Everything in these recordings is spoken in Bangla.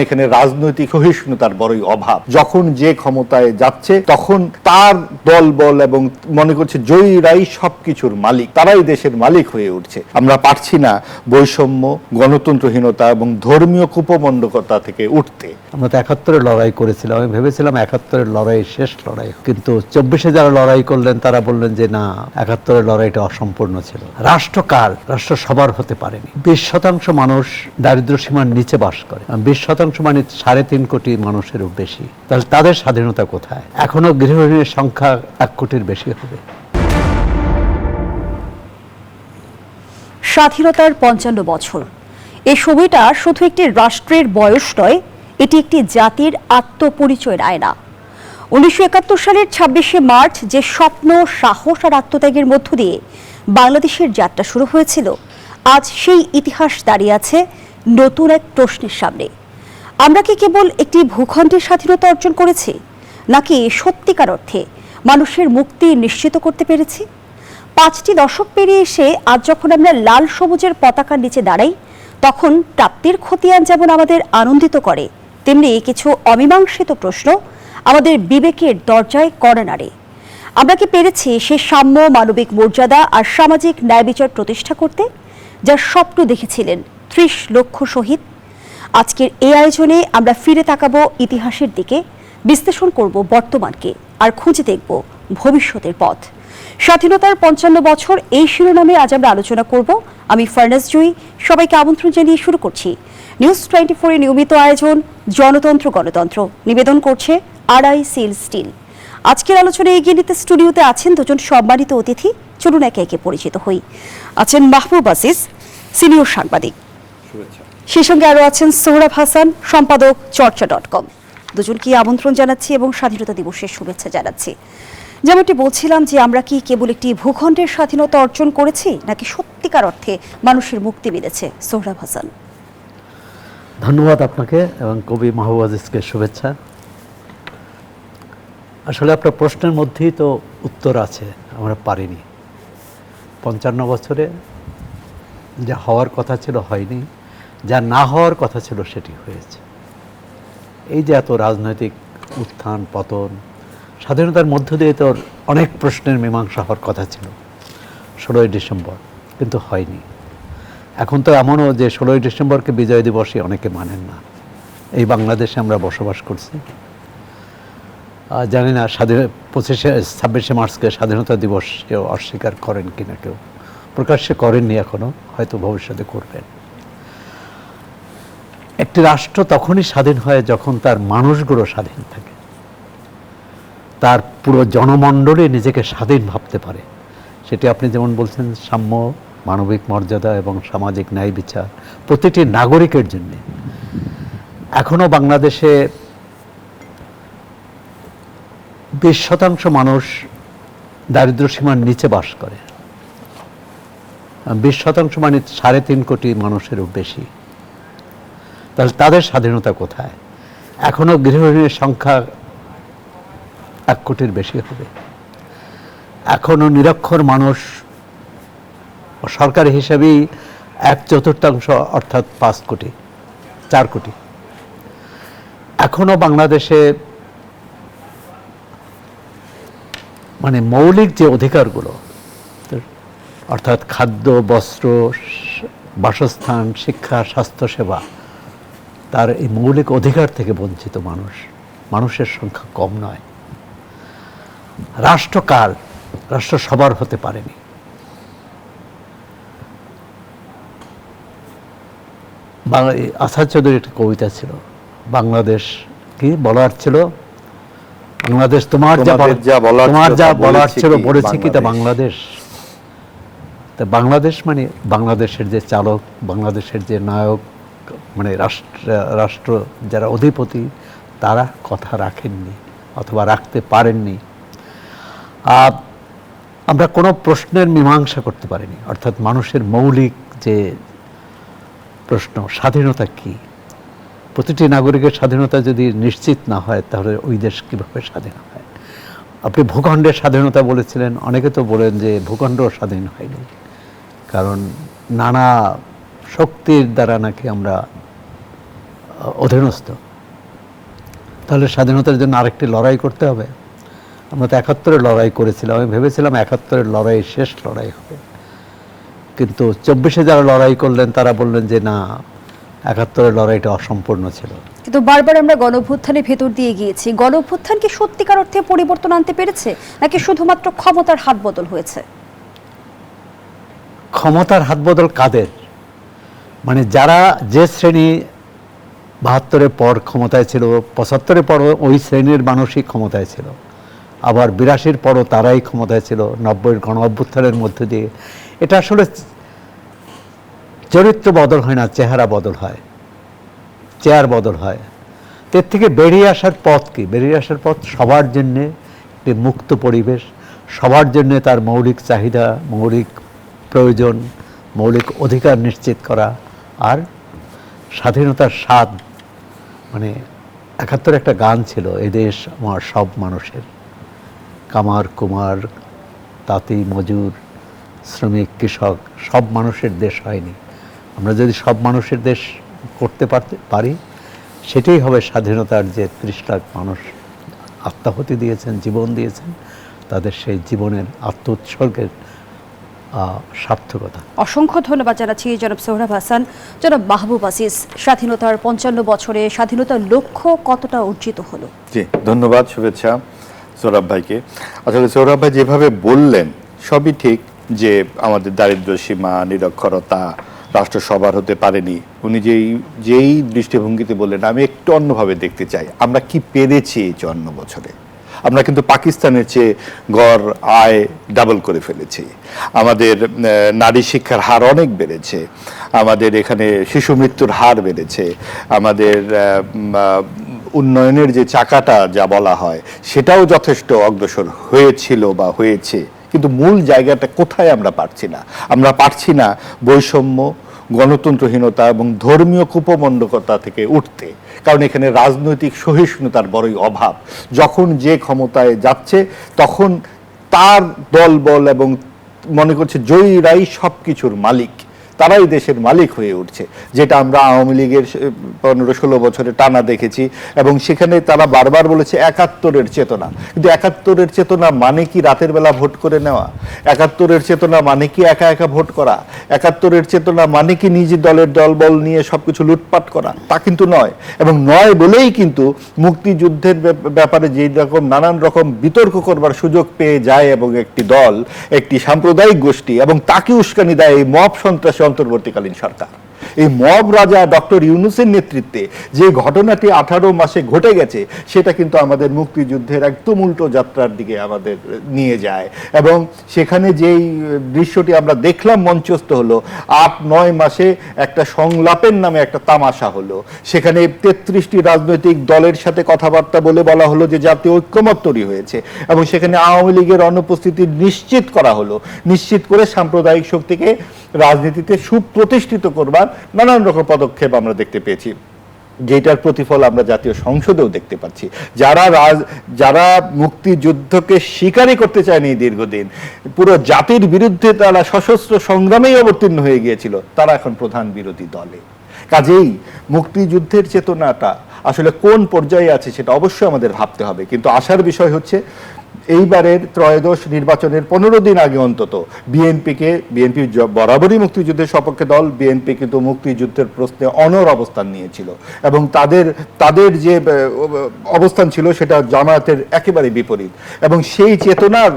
এখানে রাজনৈতিক সহিষ্ণুতার বড়ই অভাব। যখন যে ক্ষমতায় যাচ্ছে তখন তার দল বল এবং মনে করছে জয়ীরাই সবকিছুর মালিক, তারাই দেশের মালিক হয়ে উঠছে। আমরা পারছি না বৈষম্য, গণতন্ত্রহীনতা এবং ধর্মীয় কুপমণ্ডকতা থেকে উঠতে। আমরা তো ৭১-এ লড়াই করেছিলাম, আমি ভেবেছিলাম ৭১-এর লড়াই শেষ লড়াই, কিন্তু ২৪-এ যারা লড়াই করলেন তারা বললেন যে না, ৭১-এর লড়াইটা অসম্পূর্ণ ছিল। রাষ্ট্র কার? রাষ্ট্র সবার হতে পারেনি। ২০% মানুষ দারিদ্র্য সীমার নিচে বাস করে, ২০% মানে ৩.৫ কোটি মানুষেরও বেশি। তাহলে তাদের স্বাধীনতা কোথায়? এখনো গৃহহীনের সংখ্যা ১ কোটির বেশি হবে। স্বাধীনতার ৫৫ বছর, এই সময়টা শুধু একটি রাষ্ট্রের বয়স নয়, এটি একটি জাতির আত্মপরিচয়ের আয়না। ১৯৭১ সালের ২৬শে মার্চ যে স্বপ্ন, সাহস আর আত্মত্যাগের মধ্য দিয়ে বাংলাদেশের যাত্রা শুরু হয়েছিল, আজ সেই ইতিহাস দাঁড়িয়ে আছে নতুন এক প্রশ্নের সামনে। আমরা কি কেবল একটি ভূখণ্ডের স্বাধীনতা অর্জন করেছি, নাকি সত্যিকার অর্থে মানুষের মুক্তি নিশ্চিত করতে পেরেছি? ৫টি দশক পেরিয়ে এসে আজ যখন আমরা লাল সবুজের পতাকার নিচে দাঁড়াই, তখন প্রাপ্তির খতিয়ান যেমন আমাদের আনন্দিত করে, তেমনি কিছু অমীমাংসিত প্রশ্ন আমাদের বিবেকের দরজায় কড়া নাড়ে। আমরা কি পেরেছি সে সাম্য, মানবিক মর্যাদা আর সামাজিক ন্যায় বিচার প্রতিষ্ঠা করতে, যার স্বপ্ন দেখেছিলেন ৩০ লক্ষ শহীদ? আজকের এই আয়োজনে আমরা ফিরে তাকাবো ইতিহাসের দিকে, বিশ্লেষণ করব বর্তমানকে, আর খুঁজে দেখব ভবিষ্যতের পথ। স্বাধীনতার ৫৫ বছর, এই শিরোনামে আজ আমরা আলোচনা করব। আমি ফারনাজ জুই, সবাইকে আমন্ত্রণ জানিয়ে শুরু করছি নিউজ 24-এর নিয়মিত আয়োজন জনতন্ত্র গণতন্ত্র। নিবেদন করছে আড়াই সিল স্টিল। আজকের আলোচনায় এগিয়ে নিতে স্টুডিওতে আছেন দুজন সম্মানিত অতিথি। চলুন একে একে পরিচিত হই। আছেন মাহবুব আজিজ, সিনিয়র সাংবাদিক। সেই সঙ্গে আরও আছেন সোহরাব হাসান, সম্পাদক চর্চা.com। দুজনকে আমন্ত্রণ জানাচ্ছি এবং স্বাধীনতা দিবসের শুভেচ্ছা জানাচ্ছি। যেমনটি বলছিলাম যে আমরা কি কেবল একটি ভূখণ্ডের স্বাধীনতা অর্জন করেছি, নাকি সত্যিকার অর্থে মানুষের মুক্তি মিলেছে? সোহরাব হাসান। ধন্যবাদ আপনাকে এবং কবি মাহবুব আজিজকে শুভেচ্ছা। আসলে আপনার প্রশ্নের মধ্যেই তো উত্তর আছে। আমরা পারিনি। ৫৫ বছরে যা হওয়ার কথা ছিল হয়নি, যা না হওয়ার কথা ছিল সেটি হয়েছে। এই যে এত রাজনৈতিক উত্থান পতন, স্বাধীনতার মধ্য দিয়ে তো অনেক প্রশ্নের মীমাংসা হওয়ার কথা ছিল ১৬ই ডিসেম্বর, কিন্তু হয়নি। এখন তো এমনও যে ১৬ই ডিসেম্বরকে বিজয় দিবসই অনেকে মানেন না। এই বাংলাদেশে আমরা বসবাস করছি। জানি না ২৬শে মার্চকে স্বাধীনতা দিবস কেউ অস্বীকার করেন কিনা, কেউ প্রকাশ্যে করেননি এখনো, হয়তো ভবিষ্যতে করবেন। একটি রাষ্ট্র তখনই স্বাধীন হয় যখন তার মানুষগুলো স্বাধীন থাকে, তার পুরো জনমণ্ডলী নিজেকে স্বাধীন ভাবতে পারে। সেটি আপনি যেমন বলছেন, সাম্য, মানবিক মর্যাদা এবং সামাজিক ন্যায় বিচার প্রতিটি নাগরিকের জন্য। এখনো বাংলাদেশে ২০% মানুষ দারিদ্র্য সীমার নিচে বাস করে, ২০% মানে ৩.৫ কোটি মানুষেরও বেশি। তাহলে তাদের স্বাধীনতা কোথায়? এখনো গৃহহীনের সংখ্যা ১ কোটির বেশি হবে। এখনো নিরক্ষর মানুষ সরকারি হিসাবেই ১/৪ অর্থাৎ ৫ কোটি, ৪ কোটি। এখনো বাংলাদেশে মানে মৌলিক যে অধিকারগুলো, অর্থাৎ খাদ্য, বস্ত্র, বাসস্থান, শিক্ষা, স্বাস্থ্যসেবা, তার এই মৌলিক অধিকার থেকে বঞ্চিত মানুষের সংখ্যা কম নয়। রাষ্ট্র কার? রাষ্ট্র সবার হতে পারেনি। আসাদ চৌধুরীর একটা কবিতা ছিল, বাংলাদেশ কি বলার ছিল, বাংলাদেশ তোমার যা বলার ছিল বলেছি কি তা বাংলাদেশ। তা বাংলাদেশ মানে বাংলাদেশের যে চালক, বাংলাদেশের যে নায়ক, মানে রাষ্ট্র যারা অধিপতি, তারা কথা রাখেননি অথবা রাখতে পারেননি। আমরা কোনো প্রশ্নের মীমাংসা করতে পারিনি। অর্থাৎ মানুষের মৌলিক যে প্রশ্ন, স্বাধীনতা কি, প্রতিটি নাগরিকের স্বাধীনতা যদি নিশ্চিত না হয়, তাহলে ওই দেশ কীভাবে স্বাধীন হয়? আপনি ভূখণ্ডের স্বাধীনতা বলেছিলেন, অনেকে তো বলেন যে ভূখণ্ড স্বাধীন হয়নি, কারণ নানা শক্তির দ্বারা নাকি আমরা অধীনস্থ, তাহলে স্বাধীনতার জন্য আরেকটি লড়াই করতে হবে। আমরা তো ৭১-এ লড়াই করেছিলাম, আমি ভেবেছিলাম ৭১-এর লড়াই শেষ লড়াই হবে, কিন্তু ২৪-এ যারা লড়াই করলেন তারা বললেন যে না, ৭১-এর লড়াইটা অসম্পূর্ণ ছিল। কিন্তু বারবার আমরা গণঅভ্যুত্থানের ভেতর দিয়ে গিয়েছি, গণঅভ্যুত্থান কি সত্যিকার অর্থে পরিবর্তন আনতে পেরেছে, নাকি শুধুমাত্র ক্ষমতার হাত বদল হয়েছে? ক্ষমতার হাত বদল কাদের? মানে যারা যে শ্রেণী ৭২-এর পর ক্ষমতায় ছিল, ৭৫-এর পরও ওই শ্রেণীর মানুষই ক্ষমতায় ছিল, আবার ৮২-এর পরও তারাই ক্ষমতায় ছিল ৯০-এর গণ অভ্যুত্থানের মধ্যে দিয়ে। এটা আসলে চরিত্র বদল হয় না, চেহারা বদল হয়, চেয়ার বদল হয়। এর থেকে বেরিয়ে আসার পথ কি? বেরিয়ে আসার পথ সবার জন্যে একটি মুক্ত পরিবেশ, সবার জন্যে তার মৌলিক চাহিদা, মৌলিক প্রয়োজন, মৌলিক অধিকার নিশ্চিত করা, আর স্বাধীনতার স্বাদ। মানে ৭১ একটা গান ছিল, এদেশ আমার সব মানুষের, কামার কুমার তাঁতি মজুর শ্রমিক কৃষক সব মানুষের দেশ হয়নি। আমরা যদি সব মানুষের দেশ করতে পারি, সেটাই হবে স্বাধীনতার যে ৩০ লাখ মানুষ আত্মাহুতি দিয়েছেন, জীবন দিয়েছেন, তাদের সেই জীবনের আত্মোৎসর্গের সার্থকতা। অসংখ্য ধন্যবাদ জানাচ্ছি জনাব সোহরাব হাসান। জনাব মাহবুব আজিজ, স্বাধীনতার ৫৫ বছরে স্বাধীনতার লক্ষ্য কতটা অর্জিত হলো? জি, ধন্যবাদ, শুভেচ্ছা সোহরাব ভাইকে। আসলে সোহরাব ভাই যেভাবে বললেন সবই ঠিক, যে আমাদের দারিদ্র্য সীমা, নিরক্ষরতা রাষ্ট্র সবার হতে পারেনি। উনি যেই দৃষ্টিভঙ্গিতে বললেন, আমি একটু অন্যভাবে দেখতে চাই, আমরা কি পেরেছি এই ৫৪ বছরে। আমরা কিন্তু পাকিস্তানের চেয়ে গড় আয় ডাবল করে ফেলেছি, আমাদের নারী শিক্ষার হার অনেক বেড়েছে, আমাদের এখানে শিশু মৃত্যুর হার বেড়েছে, আমাদের উন্নয়নের যে চাকাটা যা বলা হয় সেটাও যথেষ্ট অগ্রসর হয়েছিল বা হয়েছে। কিন্তু মূল জায়গাটা কোথায় আমরা পারছি না? আমরা পারছি না বৈষম্য, গণতন্ত্রহীনতা এবং ধর্মীয় কুপমণ্ডকতা থেকে উঠতে। কারণ এখানে রাজনৈতিক সহিষ্ণুতার বড়ই অভাব। যখন যে ক্ষমতায় যাচ্ছে তখন তার দলবল এবং মনে করছে জয়ীরাই সব কিছুর মালিক, তারাই দেশের মালিক হয়ে উঠছে, যেটা আমরা আওয়ামী লীগের ১৫-১৬ বছরে টানা দেখেছি। এবং সেখানে তারা বারবার বলেছে ৭১-এর চেতনা, কিন্তু ৭১-এর চেতনা মানে কি রাতের বেলা ভোট করে নেওয়া? ৭১-এর চেতনা মানে কি একা একা ভোট করা? ৭১-এর চেতনা মানে কি নিজ দলের দলবল নিয়ে সবকিছু লুটপাট করা? তা কিন্তু নয়। এবং নয় বলেই কিন্তু মুক্তিযুদ্ধের ব্যাপারে যেই রকম নানান রকম বিতর্ক করবার সুযোগ পেয়ে যায় এবং একটি দল, একটি সাম্প্রদায়িক গোষ্ঠী, এবং তাকে উস্কানি দেয় এই মব সন্ত্রাসী অন্তর্বর্তীকালীন সরকার। এই মব রাজা ডক্টর ইউনূসের নেতৃত্বে যে ঘটনাটি 18 মাসে ঘটে গেছে, সেটা কিন্তু আমাদের মুক্তিযুদ্ধের একদম উল্টো যাত্রার দিকে আমাদের নিয়ে যায়। এবং সেখানে যেই দৃশ্যটি আমরা দেখলাম মঞ্চস্থ হলো, ৮-৯ মাসে একটা সংলাপের নামে একটা তামাশা হলো। সেখানে 33টি রাজনৈতিক দলের সাথে কথাবার্তা বলে বলা হলো যে জাতীয় ঐক্যমত্য তৈরি হয়েছে, এবং সেখানে আওয়ামী লীগের অনুপস্থিতি নিশ্চিত করা হলো। নিশ্চিত করে সাম্প্রদায়িক শক্তিকে রাজনীতিতে সুপ্রতিষ্ঠিত করবার নানান রকম পদক্ষেপ আমরা দেখতে পেয়েছি, যেটার প্রতিফল আমরা জাতীয় সংসদেও দেখতে পাচ্ছি। যারা মুক্তিযুদ্ধকে স্বীকারই করতে চায়নি দীর্ঘদিন, পুরো জাতির বিরুদ্ধে তারা সশস্ত্র সংগ্রামেই অবতীর্ণ হয়ে গিয়েছিল, তারা এখন প্রধান বিরোধী দলে। কাজেই মুক্তিযুদ্ধের চেতনাটা আসলে কোন পর্যায়ে আছে সেটা অবশ্যই আমাদের ভাবতে হবে। কিন্তু আশার বিষয় হচ্ছে, এইবারের ত্রয়োদশ নির্বাচনের 15 দিন আগে অন্তত বিএনপি বরাবরই মুক্তিযুদ্ধের সপক্ষে দল, বিএনপি কিন্তু মুক্তিযুদ্ধের প্রশ্নে অনড় অবস্থান নিয়েছিল, এবং তাদের যে অবস্থান ছিল সেটা জামায়াতের একেবারে বিপরীত। এবং সেই চেতনার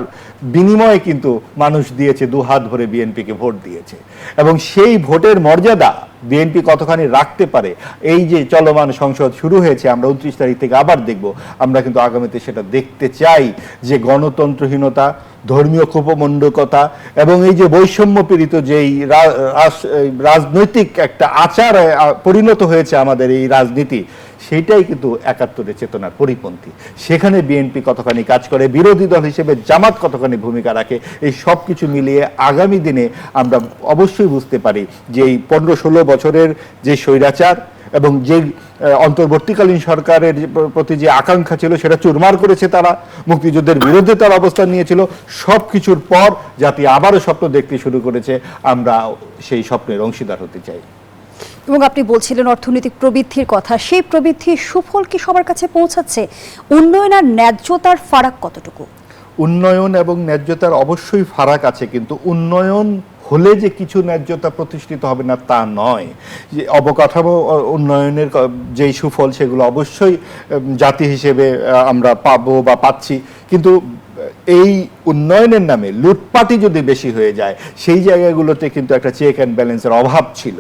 বিনিময়ে কিন্তু মানুষ দিয়েছে, দুহাত ভরে বিএনপিকে ভোট দিয়েছে। এবং সেই ভোটের মর্যাদা বিএনপি কতখানি রাখতে পারে, এই যে চলমান সংসদ শুরু হয়েছে, আমরা 29 তারিখ থেকে আবার দেখব, আমরা কিন্তু আগামীতে সেটা দেখতে চাই যে গণতন্ত্রহীনতা, ধর্মীয় কুপমণ্ডকতা এবং এই যে বৈষম্য পীড়িত যেই রাজনৈতিক একটা আচার পরিণত হয়েছে আমাদের এই রাজনীতি, সেইটাই কিন্তু ৭১-এর চেতনার পরিপন্থী। সেখানে বিএনপি কতখানি কাজ করে, বিরোধী দল হিসেবে জামাত কতখানি ভূমিকা রাখে, এই সব কিছু মিলিয়ে আগামী দিনে আমরা অবশ্যই বুঝতে পারি যে এই 15-16 বছরের যে স্বৈরাচার এবং যে অন্তর্বর্তীকালীন সরকারের প্রতি যে আকাঙ্ক্ষা ছিল সেটা চুরমার করেছে তারা, মুক্তিযুদ্ধের বিরুদ্ধে তারা অবস্থান নিয়েছিল। সব কিছুর পর জাতি আবারও স্বপ্ন দেখতে শুরু করেছে, আমরা সেই স্বপ্নের অংশীদার হতে চাই। এবং আপনি বলছিলেন অর্থনৈতিক প্রবৃদ্ধির কথা, সেই প্রবৃদ্ধির সুফল কি সবার কাছে পৌঁছাচ্ছে? উন্নয়ন আর ন্যায্যতার ফারাক কতটুকু? উন্নয়ন এবং ন্যায্যতার অবশ্যই ফারাক আছে, কিন্তু উন্নয়ন হলে যে কিছু ন্যায্যতা প্রতিষ্ঠিত হবে না তা নয়। যে অবকাঠামো উন্নয়নের যেই সুফল সেগুলো অবশ্যই জাতি হিসেবে আমরা পাবো বা পাচ্ছি, কিন্তু এই উন্নয়নের নামে লুটপাটই যদি বেশি হয়ে যায় সেই জায়গাগুলোতে কিন্তু একটা চেক অ্যান্ড ব্যালেন্সের অভাব ছিল।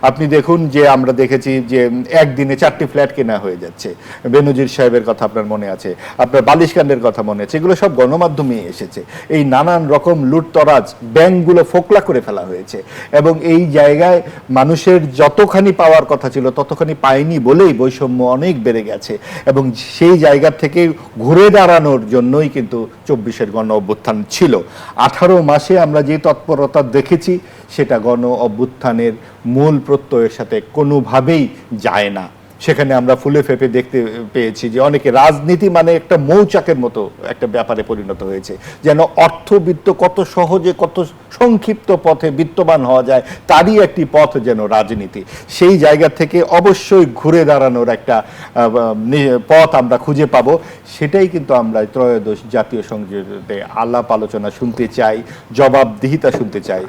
আপনি দেখুন যে আমরা দেখেছি যে একদিনে 4টি ফ্ল্যাট কেনা হয়ে যাচ্ছে। বেনজির সাহেবের কথা আপনার মনে আছে, আপনার বালিশকান্ডের কথা মনে আছে, এগুলো সব গণমাধ্যমেই এসেছে। এই নানান রকম লুটতরাজ, ব্যাংকগুলো ফোকলা করে ফেলা হয়েছে এবং এই জায়গায় মানুষের যতখানি পাওয়ার কথা ছিল ততখানি পায়নি বলেই বৈষম্য অনেক বেড়ে গেছে এবং সেই জায়গা থেকে ঘুরে দাঁড়ানোর জন্যই কিন্তু 24-এর গণ অভ্যুত্থান ছিল। 18 মাসে আমরা যে তৎপরতা দেখেছি সেটা গণ অভ্যুত্থানের মূল প্রত্যয়ের সাথে কোনোভাবেই যায় না। সেখানে আমরা ফুলে ফেপে দেখতে পেয়েছি যে অনেকে রাজনীতি মানে একটা মৌচাকের মতো একটা ব্যাপারে পরিণত হয়েছে, যেন অর্থবিত্ত কত সহজে কত সংক্ষিপ্ত পথে বিত্তবান হওয়া যায় তারই একটি পথ যেন রাজনীতি। সেই জায়গা থেকে অবশ্যই ঘুরে দাঁড়ানোর একটা পথ আমরা খুঁজে পাবো। সেটাই কিন্তু আমরা ত্রয়োদশ জাতীয় সংসদে আলাপ আলোচনা শুনতে চাই, জবাবদিহিতা শুনতে চাই।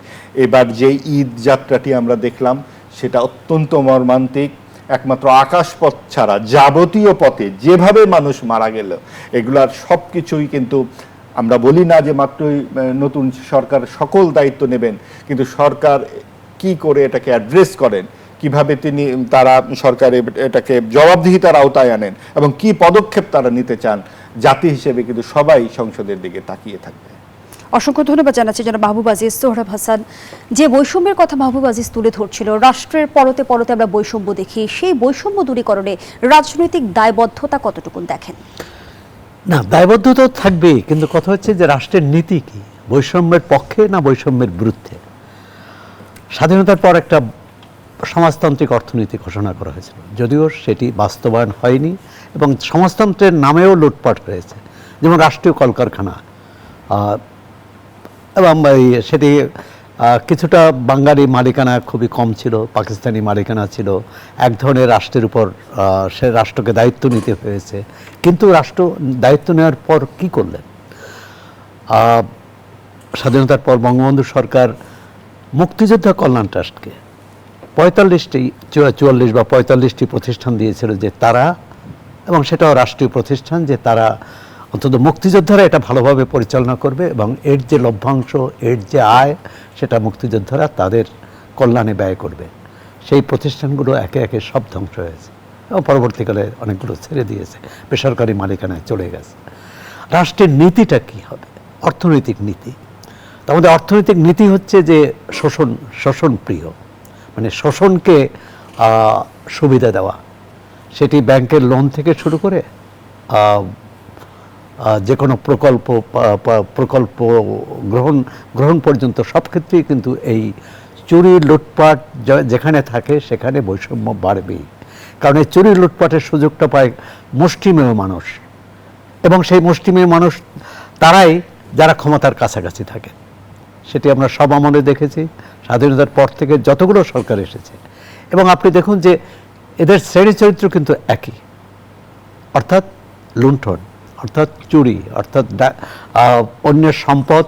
এবার যে ঈদ যাত্রাটি আমরা দেখলাম সেটা অত্যন্ত মর্মান্তিক। একমাত্র আকাশপথ ছাড়া যাবতীয় পথে যেভাবে মানুষ মারা গেল এগুলার সব কিছুই কিন্তু আমরা বলি না যে মাত্রই নতুন সরকার সকল দায়িত্ব নেবেন, কিন্তু সরকার কি করে এটাকে অ্যাড্রেস করেন, কিভাবে তারা সরকারে এটাকে জবাবদিহিতার আওতায় আনেন এবং কি পদক্ষেপ তারা নিতে চান, জাতি হিসেবে কিন্তু সবাই সংসদের দিকে তাকিয়ে থাকবে। অসংখ্য ধন্যবাদ জানাচ্ছি জনাব মাহবুব আজিজ। সোহরাব হাসান, যে বৈষম্যের কথা মাহবুব আজিজ তুলে ধরছিল, রাষ্ট্রের পরতে পরতে আমরা বৈষম্য দেখি, সেই বৈষম্য দূরীকরণে রাজনৈতিক দায়বদ্ধতা কতটুকু দেখেন? না, দায়বদ্ধতা থাকবেই, কিন্তু কথা হচ্ছে যে রাষ্ট্রের নীতি কি, বৈষম্যের পক্ষে না বৈষম্যের বিরুদ্ধে। স্বাধীনতার পর একটা সমাজতান্ত্রিক অর্থনীতি ঘোষণা করা হয়েছিল, যদিও সেটি বাস্তবায়ন হয়নি এবং সমাজতন্ত্রের নামেও লুটপাট হয়েছে, যেমন রাষ্ট্রীয় কলকারখানা, এবং সেটি কিছুটা বাঙালি মালিকানা খুবই কম ছিল, পাকিস্তানি মালিকানা ছিল। এক ধরনের রাষ্ট্রের উপর সে রাষ্ট্রকে দায়িত্ব নিতে হয়েছে, কিন্তু রাষ্ট্র দায়িত্ব নেওয়ার পর কি করলেন? স্বাধীনতার পর বঙ্গবন্ধু সরকার মুক্তিযোদ্ধা কল্যাণ ট্রাস্টকে 44 বা 45টি প্রতিষ্ঠান দিয়েছিল যে তারা, এবং সেটাও রাষ্ট্রীয় প্রতিষ্ঠান, যে তারা অন্তত মুক্তিযোদ্ধারা এটা ভালোভাবে পরিচালনা করবে এবং এর যে লভ্যাংশ, এর যে আয়, সেটা মুক্তিযোদ্ধারা তাদের কল্যাণে ব্যয় করবে। সেই প্রতিষ্ঠানগুলো একে একে সব ধ্বংস হয়েছে এবং পরবর্তীকালে অনেকগুলো ছেড়ে দিয়েছে, বেসরকারি মালিকানায় চলে গেছে। রাষ্ট্রের নীতিটা কি হবে? অর্থনৈতিক নীতি। তার মধ্যে অর্থনৈতিক নীতি হচ্ছে যে শোষণ প্রিয়, মানে শোষণকে সুবিধা দেওয়া, সেটি ব্যাংকের লোন থেকে শুরু করে যে কোনো প্রকল্প গ্রহণ পর্যন্ত সব ক্ষেত্রেই কিন্তু এই চুরি লুটপাট যেখানে থাকে সেখানে বৈষম্য বাড়বেই। কারণ এই চুরি লুটপাটের সুযোগটা পায় মুষ্টিমেয় মানুষ, এবং সেই মুষ্টিমেয় মানুষ তারাই যারা ক্ষমতার কাছাকাছি থাকে। সেটি আমরা সব আমলে দেখেছি, স্বাধীনতার পর থেকে যতগুলো সরকার এসেছে। এবং আপনি দেখুন যে এদের শ্রেণী চরিত্র কিন্তু একই, অর্থাৎ লুণ্ঠন, অর্থাৎ চুরি, অর্থাৎ অন্যের সম্পদ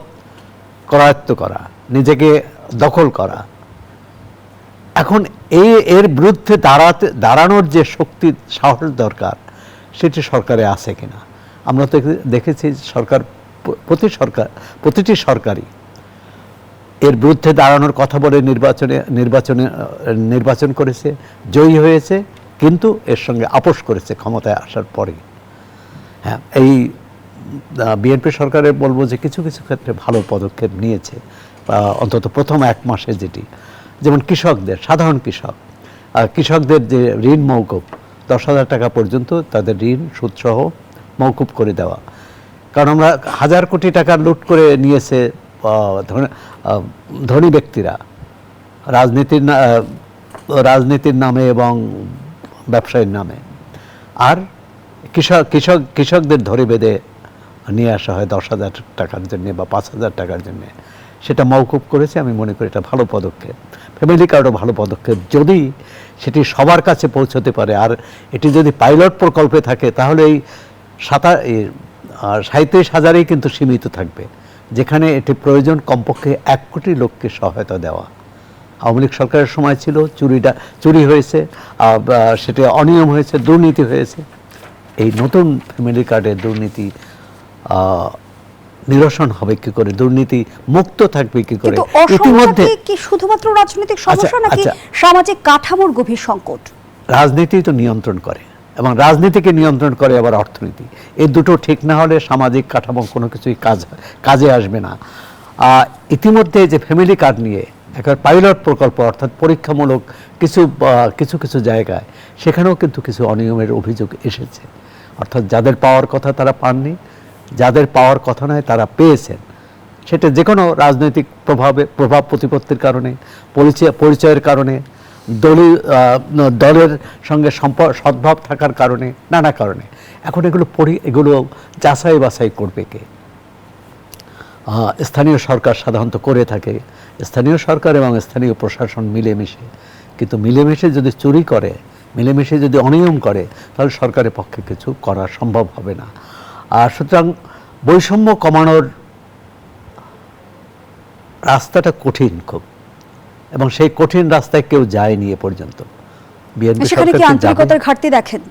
করায়ত্ত করা, নিজেকে দখল করা। এখন এর বিরুদ্ধে দাঁড়ানোর যে শক্তি, সাহস দরকার, সেটি সরকারে আছে কিনা? আমরা তো দেখেছি প্রতিটি সরকারই এর বিরুদ্ধে দাঁড়ানোর কথা বলে নির্বাচন করেছে, জয়ী হয়েছে, কিন্তু এর সঙ্গে আপোষ করেছে ক্ষমতায় আসার পরে। হ্যাঁ, এই বিএনপি সরকারের বলবো যে কিছু কিছু ক্ষেত্রে ভালো পদক্ষেপ নিয়েছে, অন্তত প্রথম 1 মাসে, যেটি যেমন কৃষকদের, সাধারণ কৃষকদের যে ঋণ মওকুফ, 10,000 টাকা পর্যন্ত তাদের ঋণ সুদসহ মওকুফ করে দেওয়া। কারণ আমরা 1000 কোটি টাকা লুট করে নিয়েছে ধনী ব্যক্তিরা রাজনীতির নামে এবং ব্যবসায়ীর নামে, আর কৃষকদের ধরে বেঁধে নিয়ে আসা হয় 10,000 টাকার জন্যে বা 5,000 টাকার জন্যে। সেটা মওকুফ করেছে। আমি মনে করি এটা ভালো পদক্ষেপ, ফ্যামিলি কার্ডও ভালো পদক্ষেপ, যদি সেটি সবার কাছে পৌঁছতে পারে। আর এটি যদি পাইলট প্রকল্পে থাকে তাহলে এই 37,000-এই কিন্তু সীমিত থাকবে, যেখানে এটি প্রয়োজন কমপক্ষে 1 কোটি লোককে সহায়তা দেওয়া। আওয়ামী লীগ সরকারের সময় ছিল চুরি হয়েছে, সেটা অনিয়ম হয়েছে, দুর্নীতি হয়েছে। এই নতুন ফ্যামিলি কার্ডের দুর্নীতি নিরসন হবে কি করে, দুর্নীতি মুক্ত থাকবে কি করে? কিন্তু ইতিমধ্যে কি শুধুমাত্র রাজনৈতিক সমস্যা নাকি সামাজিক কাঠামোর গভীর সংকট? রাজনীতি তো নিয়ন্ত্রণ করে, এবং রাজনীতিকে নিয়ন্ত্রণ করে আবার অর্থনীতি। এই দুটো ঠিক না হলে সামাজিক কাঠামো কোনো কিছুই কাজে আসবে না। ইতিমধ্যে যে ফ্যামিলি কার্ড নিয়ে একটা পাইলট প্রকল্প, অর্থাৎ পরীক্ষামূলক কিছু জায়গায়, সেখানেও কিন্তু কিছু অনিয়মের অভিযোগ এসেছে। অর্থাৎ যাদের পাওয়ার কথা তারা পাননি, যাদের পাওয়ার কথা নয় তারা পেয়েছেন। সেটা যে কোনো রাজনৈতিক প্রভাব প্রতিপত্তির কারণে, পরিচয়ের কারণে, দলের সঙ্গে সদ্ভাব থাকার কারণে, নানা কারণে। এখন এগুলো যাচাই বাছাই করবে কে? স্থানীয় সরকার সাধারণত করে থাকে, স্থানীয় সরকার এবং স্থানীয় প্রশাসন মিলেমিশে। কিন্তু মিলেমিশে যদি চুরি করে, মিলেমিশে যদি অনিয়ম করে, তাহলে সরকারের পক্ষে কিছু করা সম্ভব হবে না। আর সুতরাং বৈষম্য কমানোর রাস্তাটা কঠিন খুব, এবং সেই কঠিন রাস্তায় কেউ যায়নি এ পর্যন্ত। বিএনপি সরকার আন্তরিকতার ঘাটতি দেখেন?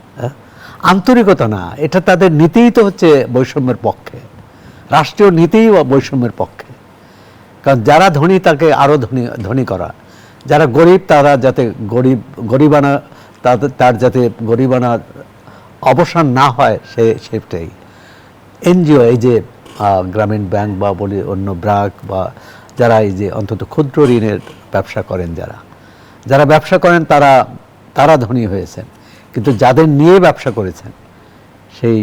আন্তরিকতা না, এটা তাদের নীতিই তো হচ্ছে বৈষম্যের পক্ষে, রাষ্ট্রীয় নীতিই বৈষম্যের পক্ষে। কারণ যারা ধনী তাকে আরো ধনী করা, যারা গরিব তারা যাতে গরিবানা তার যাতে গরিবানা অবসান না হয়, সেটাই। এনজিও, এই যে গ্রামীণ ব্যাংক বা বলি অন্য ব্র্যাক, বা যারা এই যে অন্তত ক্ষুদ্র ঋণের ব্যবসা করেন, যারা ব্যবসা করেন তারা ধনী হয়েছেন। কিন্তু যাদের নিয়ে ব্যবসা করেছেন সেই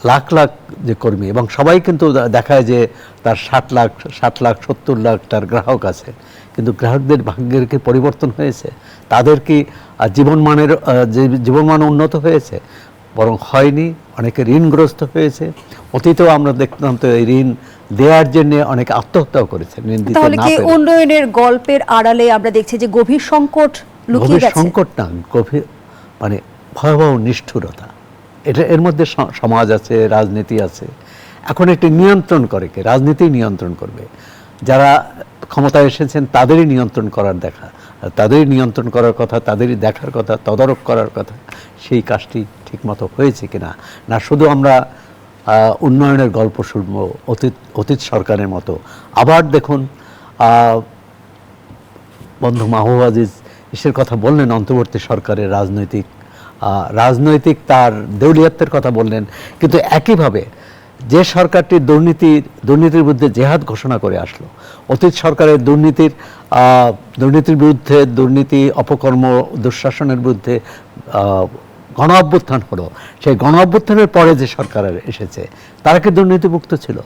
লাখ লাখ যে কর্মী, এবং সবাই কিন্তু দেখায় যে তার 60 লাখ 70 লাখ তার গ্রাহক আছে, কিন্তু গ্রাহকদের ভাগ্যের কি পরিবর্তন হয়েছে? তাদের কি জীবনমান উন্নত হয়েছে? বরং হয়নি। অনেকে ঋণগ্রস্ত হয়েছে। অতীতেও আমরা দেখতাম তো এই ঋণ দেওয়ার জন্য অনেকে আত্মহত্যাও করেছে। তাহলে কি উন্নয়নের গল্পের আড়ালে আমরা দেখছি যে গভীর সংকট লুকিয়ে গেছে? সংকট না, গভীর মানে ভয়াবহ নিষ্ঠুরতা। এর মধ্যে সমাজ আছে, রাজনীতি আছে। এখন একটি নিয়ন্ত্রণ করে কে? রাজনীতি নিয়ন্ত্রণ করবে। যারা ক্ষমতায় এসেছেন তাদেরই নিয়ন্ত্রণ করার তাদেরই নিয়ন্ত্রণ করার কথা, তাদেরই দেখার কথা, তদারক করার কথা। সেই কাজটি ঠিকমতো হয়েছে কিনা, না শুধু আমরা উন্নয়নের গল্প শুনবো অতীত সরকারের মতো। আবার দেখুন, বন্ধু মাহবুব আজিজ এর কথা বললেন, অন্তর্বর্তী সরকারের রাজনৈতিক তার দেউলিয়াত্বের কথা বললেন। কিন্তু একইভাবে যে সরকারটি দুর্নীতির বিরুদ্ধে জেহাদ ঘোষণা করে আসলো, অতীত সরকারের দুর্নীতির বিরুদ্ধে, দুর্নীতি, অপকর্ম, দুঃশাসনের বিরুদ্ধে গণ অভ্যুত্থান হলো, সেই গণ অভ্যুত্থানের পরে যে সরকার এসেছে তারা কি দুর্নীতিমুক্ত ছিল?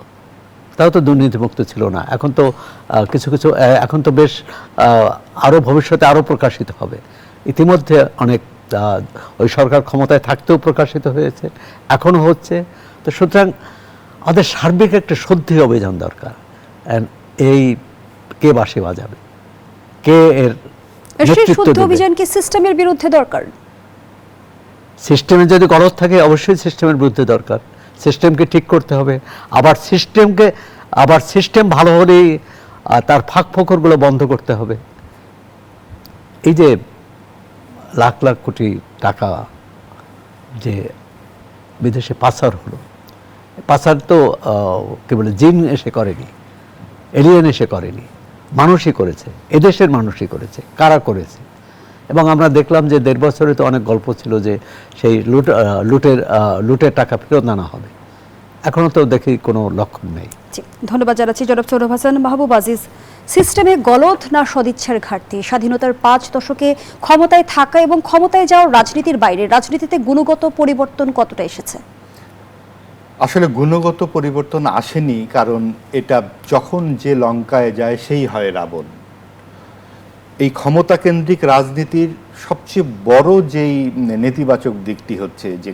তাও তো দুর্নীতিমুক্ত ছিল না। এখন তো এখন তো বেশ আরও ভবিষ্যতে আরও প্রকাশিত হবে। ইতিমধ্যে অনেক ওই সরকার ক্ষমতায় থাকতেও প্রকাশিত হয়েছে, এখনও হচ্ছে। তো সুতরাং আমাদের সার্বিক একটা শুদ্ধি অভিযান দরকার। এই কে বাঁশি বাজাবে, কে এর নেতৃত্ব দেবে? অভিযান কি সিস্টেমের বিরুদ্ধে দরকার? সিস্টেমে যদি গলদ থাকে অবশ্যই সিস্টেমের বিরুদ্ধে দরকার। সিস্টেমকে ঠিক করতে হবে। আবার সিস্টেম ভালো হলেই তার ফাঁক ফোকরগুলো বন্ধ করতে হবে। এই যে লাখ লাখ কোটি টাকা যে বিদেশে পাচার হলো, পাচার তো কি বলে জিন এসে করেনি, এলিয়েন এসে করেনি, মানুষই করেছে, এদেশের মানুষই করেছে। কারা করেছে? এবং আমরা দেখলাম যে 1.5 বছরে তো অনেক গল্প ছিল যে সেই লুটের টাকা ফেরত আনা হবে। এখনো তো দেখি কোনো লক্ষণ নেই। ধন্যবাদ জানাচ্ছি জনাব সৌরভ হাসান। মাহবুব আজিজ, সিস্টেমে গলদ না সদিচ্ছার ঘাটতি? স্বাধীনতার 5 দশকে ক্ষমতায় থাকা এবং ক্ষমতায় যাওয়ার রাজনীতির বাইরে রাজনীতিতে গুণগত পরিবর্তন কতটা এসেছে? আসলে গুণগত পরিবর্তন আসেনি, কারণ এটা যখন যে লঙ্কায় যায় সেই হয় রাবণ। এই ক্ষমতাকেন্দ্রিক রাজনীতির সবচেয়ে বড় যেই নেতিবাচক দিকটি হচ্ছে যে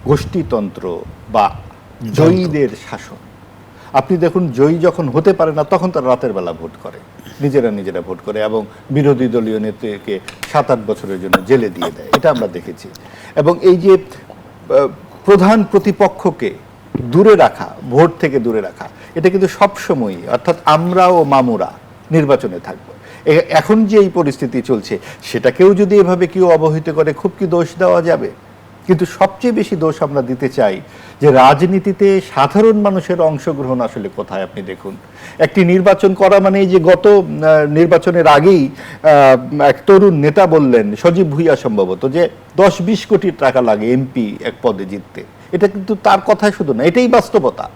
গোষ্ঠীতন্ত্র বা জয়ীদের শাসন। আপনি দেখুন জয়ী যখন হতে পারে না তখন তারা রাতের বেলা ভোট করে, নিজেরা ভোট করে এবং বিরোধী দলীয় নেত্রীকে 7-8 বছরের জন্য জেলে দিয়ে দেয়। এটা আমরা দেখেছি। এবং এই যে প্রধান প্রতিপক্ষকে দূরে রাখা, ভোট থেকে দূরে রাখা, এটা কিন্তু সবসময়ই, অর্থাৎ আমরা ও মামুরা নির্বাচনে থাকবো। এখন যে এই পরিস্থিতি চলছে সেটাকেও যদি এভাবে কেউ অবহিত করে খুব কি দোষ দেওয়া যাবে? কিন্তু সবচেয়ে বেশি দোষ আমরা দিতে চাই যে রাজনীতিতে সাধারণ মানুষের অংশগ্রহণ আসলে কোথায়। আপনি দেখুন, একটি নির্বাচন করা মানে যে গত নির্বাচনের আগেই এক তরুণ নেতা বললেন, সজীব ভুইয়া সম্ভবত, যে 10-20 কোটি টাকা লাগে এমপি এক পদে জিততে। এটা কিন্তু তার কথাই শুধু না, এটাই বাস্তবতা।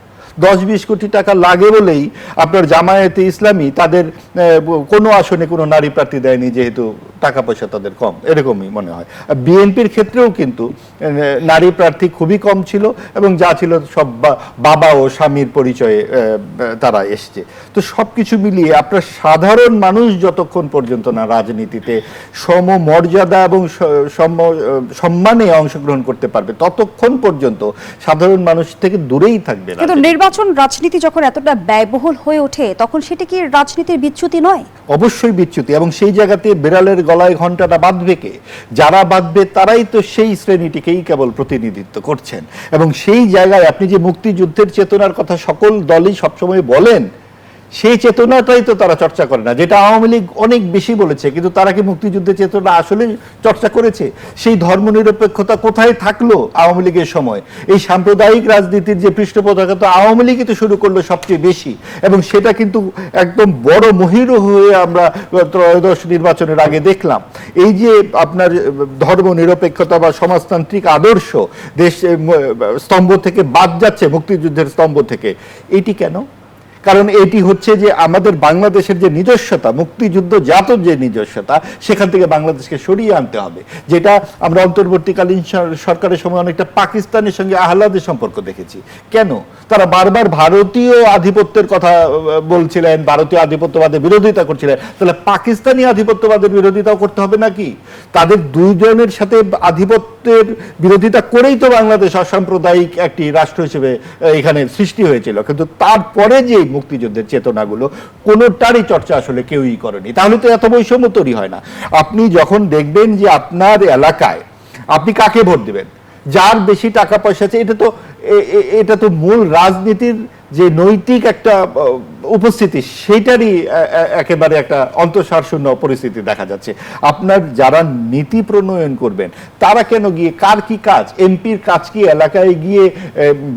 10-20 কোটি টাকা লাগে বলেই আপনার জামায়াতে ইসলামী তাদের কোনো আসনে কোনো নারী প্রার্থী দেয়নি, যেহেতু টাকা পয়সা তাদের কম, এরকমই মনে হয়। বিএনপির ক্ষেত্রেও কিন্তু নারী প্রার্থী খুবই কম ছিল এবং যা ছিল সব বাবা ও স্বামীর পরিচয়ে তারা এসছে। তো সবকিছু মিলিয়ে আপনার সাধারণ মানুষ যতক্ষণ পর্যন্ত না রাজনীতিতে সমমর্যাদা এবং সম্মানে অংশগ্রহণ করতে পারবে ততক্ষণ পর্যন্ত সাধারণ মানুষ থেকে দূরেই থাকবে। কিন্তু নির্বাচন রাজনীতি যখন এতটা ব্যয়বহুল হয়ে ওঠে তখন সেটা কি রাজনীতির বিচ্যুতি নয়? অবশ্যই বিচ্যুতি, এবং সেই জায়গাতে বিড়ালের গলায় ঘন্টাটা বাঁধবে কে? যারা বাঁধবে তারাই তো সেই শ্রেণীটিকেই কেবল প্রতিনিধিত্ব করছেন। এবং সেই জায়গায় আপনি যে মুক্তিযুদ্ধের চেতনার কথা সকল দলই সবসময় বলেন, সেই চেতনাটাই তো তারা চর্চা করে না, যেটা আওয়ামী লীগ অনেক বেশি বলেছে। কিন্তু তারা কি মুক্তিযুদ্ধের চেতনা আসলে চর্চা করেছে? সেই ধর্মনিরপেক্ষতা কোথায় থাকলো আওয়ামী লীগের সময়? এই সাম্প্রদায়িক রাজনীতির যে পৃষ্ঠপোষকতা তো আওয়ামী লীগই তো শুরু করলো সবচেয়ে বেশি, এবং সেটা কিন্তু একদম বড় মহিরু হয়ে আমরা ত্রয়োদশ নির্বাচনের আগে দেখলাম। এই যে আপনার ধর্মনিরপেক্ষতা বা সমাজতান্ত্রিক আদর্শ দেশ স্তম্ভ থেকে বাদ যাচ্ছে, মুক্তিযুদ্ধের স্তম্ভ থেকে, এটি কেন? কারণ এটি হচ্ছে যে আমাদের বাংলাদেশের যে নিজস্বতা, মুক্তিযুদ্ধ জাত যে নিজস্বতা, সেখান থেকে বাংলাদেশকে সরিয়ে আনতে হবে। যেটা আমরা অন্তর্বর্তীকালীন সরকারের সময় অনেকটা পাকিস্তানের সঙ্গে আহ্লাদের সম্পর্ক দেখেছি। কেন? তারা বারবার ভারতীয় আধিপত্যের কথা বলছিলেন, ভারতীয় আধিপত্যবাদের বিরোধিতা করছিলেন। তাহলে পাকিস্তানি আধিপত্যবাদের বিরোধিতাও করতে হবে নাকি? তাদের দুইজনের সাথে আধিপত্যের বিরোধিতা করেই তো বাংলাদেশ অসাম্প্রদায়িক একটি রাষ্ট্র হিসেবে এখানে সৃষ্টি হয়েছিল। কিন্তু তারপরে যে মুক্তিযুদ্ধের চেতনাগুলো কোনোটারই চর্চা আসলে কেউই করেনি। তাহলে তো এত বৈষম্য তৈরি হয় না। আপনি যখন দেখবেন যে আপনার এলাকায় আপনি কাকে ভোট দিবেন, যার বেশি টাকা পয়সা আছে, এটা তো মূল রাজনীতির যে নৈতিক একটা উপস্থিতি, সেইটারই একেবারে একটা অন্তঃসারশূন্য পরিস্থিতি দেখা যাচ্ছে। আপনার যারা নীতি প্রণয়ন করবেন তারা কেন গিয়ে, কার কি কাজ? এমপির কাজ কি এলাকায় গিয়ে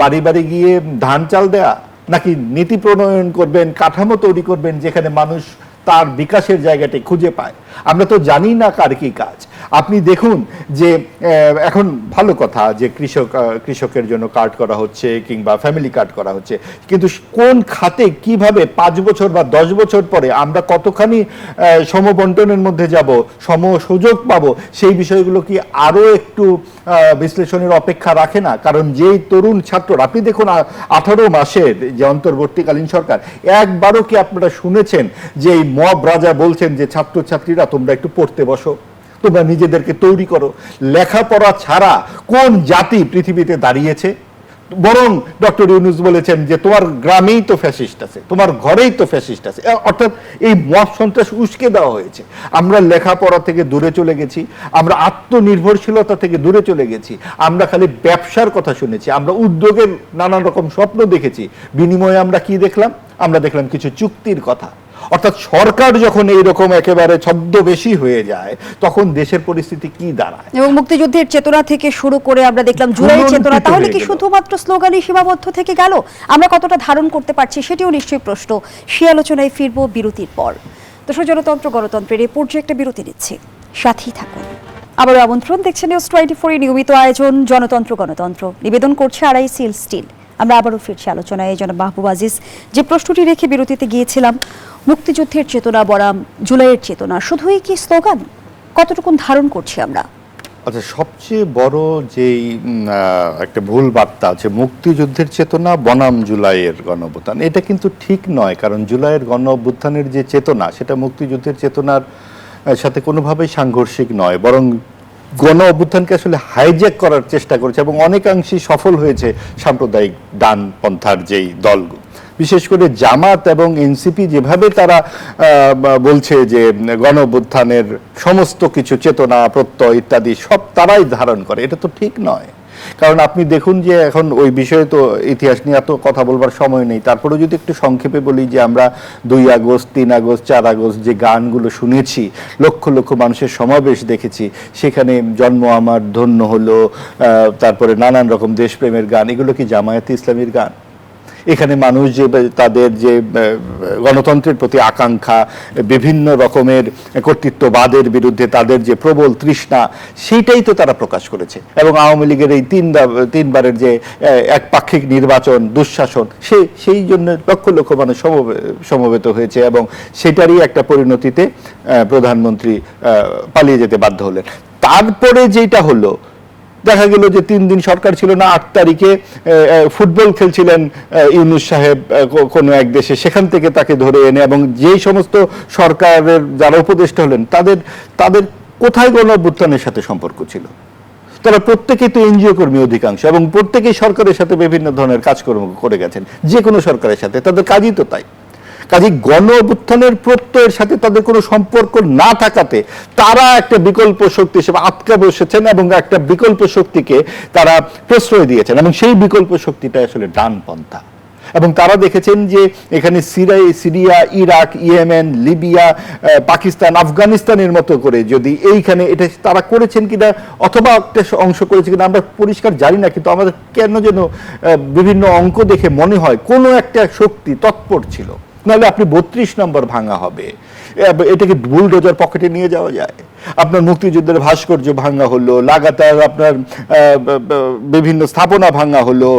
বাড়ি বাড়ি গিয়ে ধান চাল দেয়া, নাকি নীতি প্রণয়ন করবেন, কাঠামো তৈরি করবেন যেখানে মানুষ তার বিকাশের জায়গাটি খুঁজে পায়? আমরা তো জানি না কার কি কাজ। আপনি দেখুন যে এখন ভালো কথা যে কৃষকের জন্য কার্ড করা হচ্ছে কিংবা ফ্যামিলি কার্ড করা হচ্ছে, কিন্তু কোন খাতে কিভাবে 5 বছর বা 10 বছর পরে আমরা কতখানি সমবন্টনের মধ্যে যাব, সম সুযোগ পাবো, সেই বিষয়গুলো কি আরো একটু বিশ্লেষণের অপেক্ষা রাখে না? কারণ যেই তরুণ ছাত্র, আপনি দেখুন 18 মাসের যে অন্তর্বর্তীকালীন সরকার, একবারও কি আপনারা শুনেছেন যে এই মব রাজা বলছেন যে ছাত্রছাত্রীরা তোমরা একটু পড়তে বসো, তোমরা নিজেদেরকে তৈরি করো? লেখাপড়া ছাড়া কোন জাতি পৃথিবীতে দাঁড়িয়েছে? বরং ডক্টর ইউনূস বলেছেন যে তোমার গ্রামেই তো ফ্যাসিস্ট আছে, তোমার ঘরেই তো ফ্যাসিস্ট আছে। অর্থাৎ এই মব সন্ত্রাস উস্কে দেওয়া হয়েছে। আমরা লেখাপড়া থেকে দূরে চলে গেছি, আমরা আত্মনির্ভরশীলতা থেকে দূরে চলে গেছি, আমরা খালি ব্যবসার কথা শুনেছি, আমরা উদ্যোগের নানান রকম স্বপ্ন দেখেছি। বিনিময়ে আমরা কি দেখলাম? আমরা দেখলাম কিছু চুক্তির কথা। অর্থাৎ সরকার যখন এইরকম একেবারে ছদ্মবেশী হয়ে যায় তখন দেশের পরিস্থিতি কি দাঁড়ায়? এবং মুক্তিযুদ্ধের চেতনা থেকে শুরু করে আমরা দেখলাম জুলাইয়ের চেতনা, তাহলে কি শুধুমাত্র স্লোগানই সীমাবদ্ধ থেকে গেল? আমরা কতটা ধারণ করতে পারছি সেটিও নিশ্চয়ই প্রশ্ন। সে আলোচনায় ফিরবো বিরতির পর। দর্শক, জনতন্ত্র গণতন্ত্রের এই পর্যায়ে একটা বিরতি নিচ্ছে, সাথেই থাকুন। আবারও আমন্ত্রণ, দেখছেন নিউজ 24 নিয়মিত আয়োজন জনতন্ত্র গণতন্ত্র, নিবেদন করছে আড়াইসিল স্টিল। আমরা আবারও ফিরছি আলোচনায়। জনাব মাহবুব আজিজ, যে প্রশ্নটি রেখে বিরতিতে গিয়েছিলাম, মুক্তিযুদ্ধের চেতনা বনাম জুলাইয়ের চেতনা শুধুই কি স্লোগান, কতটুকু ধারণ করছি আমরা? আচ্ছা, সবচেয়ে বড় যেই একটা ভুল বার্তা আছে, মুক্তিযুদ্ধের চেতনা বনাম জুলাইয়ের গণঅভ্যুত্থান, এটা কিন্তু ঠিক নয়। কারণ জুলাইয়ের গণঅভ্যুত্থানের যে চেতনা, সেটা মুক্তিযুদ্ধের চেতনার সাথে কোনোভাবেই সাংঘর্ষিক নয়, বরং গণ অভ্যুত্থানকে আসলে হাইজ্যাক করার চেষ্টা করেছে এবং অনেকাংশেই সফল হয়েছে সাম্প্রদায়িক ডানপন্থার যেই দলগুলো। বিশেষ করে জামাত এবং এনসিপি যেভাবে তারা বলছে যে গণ অভ্যুত্থানের সমস্ত কিছু চেতনা প্রত্যয় ইত্যাদি সব তারাই ধারণ করে, এটা তো ঠিক নয়। কারণ আপনি দেখুন যে এখন ওই বিষয়ে তো ইতিহাস নিয়ে এত কথা বলবার সময় নেই, তারপরে যদি একটু সংক্ষেপে বলি যে আমরা 2 আগস্ট 3 আগস্ট 4 আগস্ট যে গানগুলো শুনেছি, লক্ষ লক্ষ মানুষের সমাবেশ দেখেছি, সেখানে জন্ম আমার ধন্য হলো, তারপরে নানান রকম দেশপ্রেমের গান, এগুলো কি জামায়াতে ইসলামীর গান? এখানে মানুষ যে তাদের যে গণতন্ত্রের প্রতি আকাঙ্ক্ষা, বিভিন্ন রকমের কর্তৃত্ববাদের বিরুদ্ধে তাদের যে প্রবল তৃষ্ণা, সেইটাই তো তারা প্রকাশ করেছে। এবং আওয়ামী লীগের এই তিনবারের যে একপাক্ষিক নির্বাচন, দুঃশাসন, সেই জন্য লক্ষ লক্ষ মানুষ সমবেত হয়েছে এবং সেটারই একটা পরিণতিতে প্রধানমন্ত্রী পালিয়ে যেতে বাধ্য হলেন। তারপরে যেটা হলো, দেখা গেল যে 3 দিন সরকার ছিল না, 8 তারিখে ফুটবল খেলছিলেন ইউনূস সাহেব কোনো এক দেশে, সেখান থেকে তাকে ধরে এনে, এবং যেই সমস্ত সরকারের যারা উপদেষ্টা হলেন তাদের কোথায় গণ অভ্যুত্থানের সাথে সম্পর্ক ছিল? তারা প্রত্যেকেই তো এনজিও কর্মী অধিকাংশ, এবং প্রত্যেকেই সরকারের সাথে বিভিন্ন ধরনের কাজকর্ম করে গেছেন, যে কোনো সরকারের সাথে, তাদের কাজই তো তাই। কাজে গণ অভ্যুত্থানের প্রত্যয়ের সাথে তাদের কোনো সম্পর্ক না থাকাতে তারা একটা বিকল্প শক্তি হিসেবে আটকা বসেছেন এবং একটা বিকল্প শক্তিকে তারা প্রশ্রয় দিয়েছেন, এবং সেই বিকল্প শক্তিটা আসলে ডানপন্থা। এবং তারা দেখেছেন যে এখানে Syria, Iraq, Yemen, Libya, Pakistan, আফগানিস্তানের মতো করে যদি এইখানে এটা তারা করেছেন কিনা, অথবা একটা অংশ করেছে কিনা আমরা পরিষ্কার জানি না, কিন্তু আমাদের কেন যেন বিভিন্ন অঙ্ক দেখে মনে হয় কোনো একটা শক্তি তৎপর ছিল। নাহলে আপনি 32 নম্বর ভাঙা হবে, এটাকে বুলডোজার পকেটে নিয়ে যাওয়া যায়? আপনার মুক্তিযুদ্ধের ভাস্কর্য ভাঙা হলো, লাগাতার আপনার বিভিন্ন স্থাপনা ভাঙা হলো,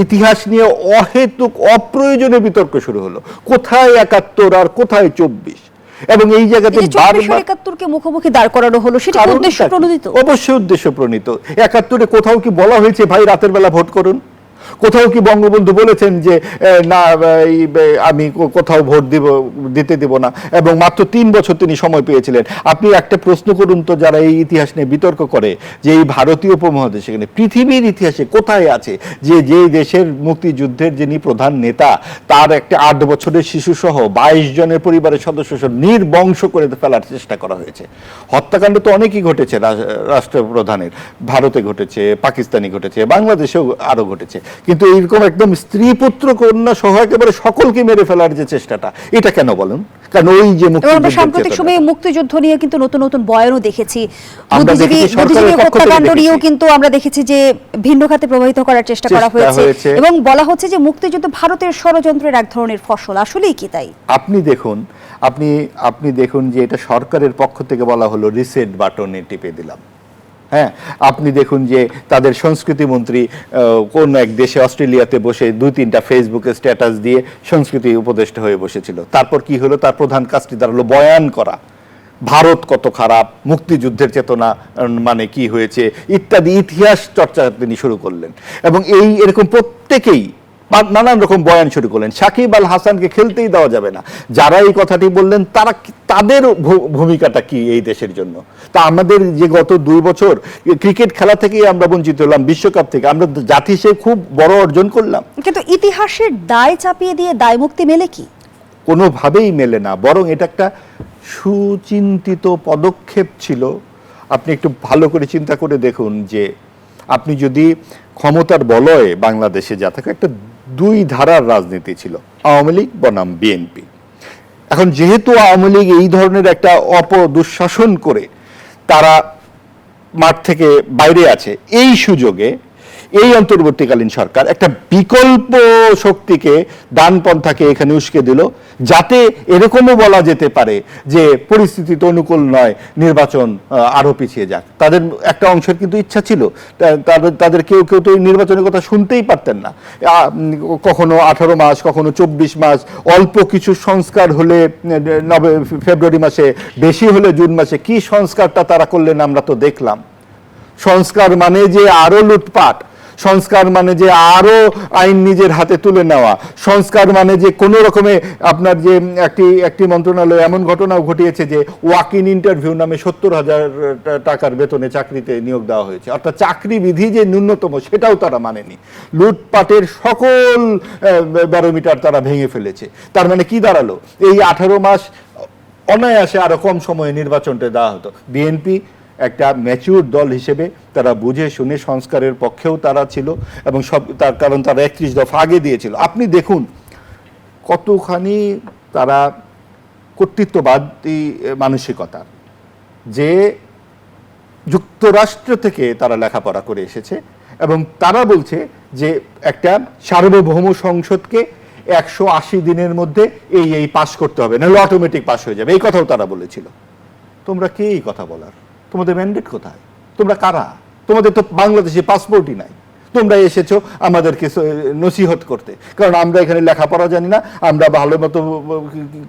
ইতিহাস নিয়ে অহেতুক অপ্রয়োজনীয় বিতর্ক শুরু হলো। কোথায় 71 আর কোথায় 24? এবং এই জায়গাতে 71-কে মুখোমুখি দাঁড় করানো হলো, সেটা উদ্দেশ্য প্রণোদিত? অবশ্যই উদ্দেশ্য প্রণীত। 71-এ কোথাও কি বলা হয়েছে ভাই রাতের বেলা ভোট করুন? কোথাও কি বঙ্গবন্ধু বলেছেন যে না আমি কোথাও ভোট দিতে দিব না? এবং মাত্র 3 বছর তিনি সময় পেয়েছিলেন। আপনি একটা প্রশ্ন করুন তো, যারা এই ইতিহাস নিয়ে বিতর্ক করে, যে এই ভারতীয় উপমহাদেশে, এখানে পৃথিবীর ইতিহাসে কোথায় আছে যে দেশের মুক্তিযুদ্ধের যিনি প্রধান নেতা, তার একটা 8 বছরের শিশু সহ 22 জনের পরিবারের সদস্য নির্বংশ করে ফেলার চেষ্টা করা হয়েছে? হত্যাকাণ্ড তো অনেকই ঘটেছে রাষ্ট্রপ্রধানের, ভারতে ঘটেছে, পাকিস্তানি ঘটেছে, বাংলাদেশেও আরো ঘটেছে, কিন্তু এইরকম একদম স্ত্রী পুত্র কন্যা সহ একেবারে সকলকে মেরে ফেলার যে চেষ্টাটা, এটা কেন বলুন? কারণ ওই যে সাম্প্রতিক সময়ে মুক্তিযুদ্ধ নিয়ে কিন্তু নতুন নতুন বয়ানও দেখেছি, বুদ্ধিজীবী হত্যাকাণ্ড নিয়েও কিন্তু আমরা দেখেছি যে ভিন্ন খাতে প্রভাবিত করার চেষ্টা করা হয়েছে, এবং বলা হচ্ছে যে মুক্তিযুদ্ধ ভারতের ষড়যন্ত্রের এক ধরনের ফসল। আসলেই কি তাই? আপনি দেখুন যে এটা সরকারের পক্ষ থেকে বলা হলো, রিসেট বাটনে টিপে দিলাম। হ্যাঁ, আপনি দেখুন যে তাদের সংস্কৃতি মন্ত্রী কোন এক দেশে অস্ট্রেলিয়াতে বসে 2-3টা ফেসবুকে স্ট্যাটাস দিয়ে সংস্কৃতি উপদেষ্টা হয়ে বসেছিল। তারপর কি হলো? তার প্রধান কাজটি দাঁড়ালো বয়ান করা, ভারত কত খারাপ, মুক্তিযুদ্ধের চেতনা মানে কি হয়েছে ইত্যাদি ইতিহাস চর্চা তিনি শুরু করলেন। এবং এরকম প্রত্যেকেই নানান রকম বয়ান শুরু করলেন। সাকিব আল হাসানকে খেলতেই দেওয়া যাবে না, যারা এই কথাটি বললেন তাদের ভূমিকাটা কি এই দেশের জন্য? তা আমাদের যে গত 2 বছর ক্রিকেট খেলা থেকেই আমরা বঞ্চিত হলাম, বিশ্বকাপ থেকে আমরা জাতি হিসেবে খুব বড় অর্জন করলাম, কিন্তু ইতিহাসের দায় চাপিয়ে দিয়ে দায় মুক্তি মেলে কি? কোনোভাবেই মেলে না। বরং এটা একটা সুচিন্তিত পদক্ষেপ ছিল। আপনি একটু ভালো করে চিন্তা করে দেখুন যে আপনি যদি ক্ষমতার বলয়ে বাংলাদেশে যা থাকে, একটা 2 ধারার রাজনীতি ছিল, আওয়ামী লীগ বনাম বিএনপি। এখন যেহেতু আওয়ামী লীগ এই ধরনের একটা দুঃশাসন করে তারা মাঠ থেকে বাইরে আছে, এই সুযোগে এই অন্তর্বর্তীকালীন সরকার একটা বিকল্প শক্তিকে, ডানপন্থাকে এখানে উস্কে দিল, যাতে এরকমও বলা যেতে পারে যে পরিস্থিতি তো অনুকূল নয়, নির্বাচন আরো পিছিয়ে যাক। তাদের একটা অংশের কিন্তু ইচ্ছা ছিল, তাদের কেউ কেউ তো এই নির্বাচনের কথা শুনতেই পারতেন না। কখনো 18 মাস, কখনো 24 মাস, অল্প কিছু সংস্কার হলে ফেব্রুয়ারি মাসে, বেশি হলে জুন মাসে। কি সংস্কারটা তারা করলেন আমরা তো দেখলাম। সংস্কার মানে যে আরো লুটপাট, সংস্কার মানে যে আরো আইন নিজের হাতে তুলে নেওয়া, সংস্কার মানে যে কোনো রকমে আপনার যে একটি মন্ত্রণালয় এমন ঘটনাও ঘটিয়েছে যে ওয়াক ইন ইন্টারভিউ নামে 70,000 টাকার বেতনে চাকরিতে নিয়োগ দেওয়া হয়েছে। অর্থাৎ চাকরি বিধি যে ন্যূনতম সেটাও তারা মানেনি। লুটপাটের সকল ব্যারোমিটার তারা ভেঙে ফেলেছে। তার মানে কি দাঁড়ালো, এই 18 মাস অনায়াসে আরো কম সময়ে নির্বাচনটা দেওয়া হতো। বিএনপি একটা ম্যাচিউর দল হিসেবে তারা বুঝে শুনে সংস্কারের পক্ষেও তারা ছিল, এবং সব তার কারণ তারা 31 দফা আগে দিয়েছিল। আপনি দেখুন কতখানি তারা কর্তৃত্ববাদী মানসিকতার, যে যুক্তরাষ্ট্র থেকে তারা লেখাপড়া করে এসেছে এবং তারা বলছে যে একটা সার্বভৌম সংসদকে 180 দিনের মধ্যে এই পাস করতে হবে, নাহলে অটোমেটিক পাস হয়ে যাবে, এই কথাও তারা বলেছিল। তোমরা কে এই কথা বলার? তোমাদের ম্যান্ডেট কোথায়? তোমরা কারা? তোমাদের তো বাংলাদেশে পাসপোর্টই নাই। তোমরা এসেছো আমাদেরকে নসিহত করতে, কারণ আমরা এখানে লেখাপড়া জানি না, আমরা ভালো মতো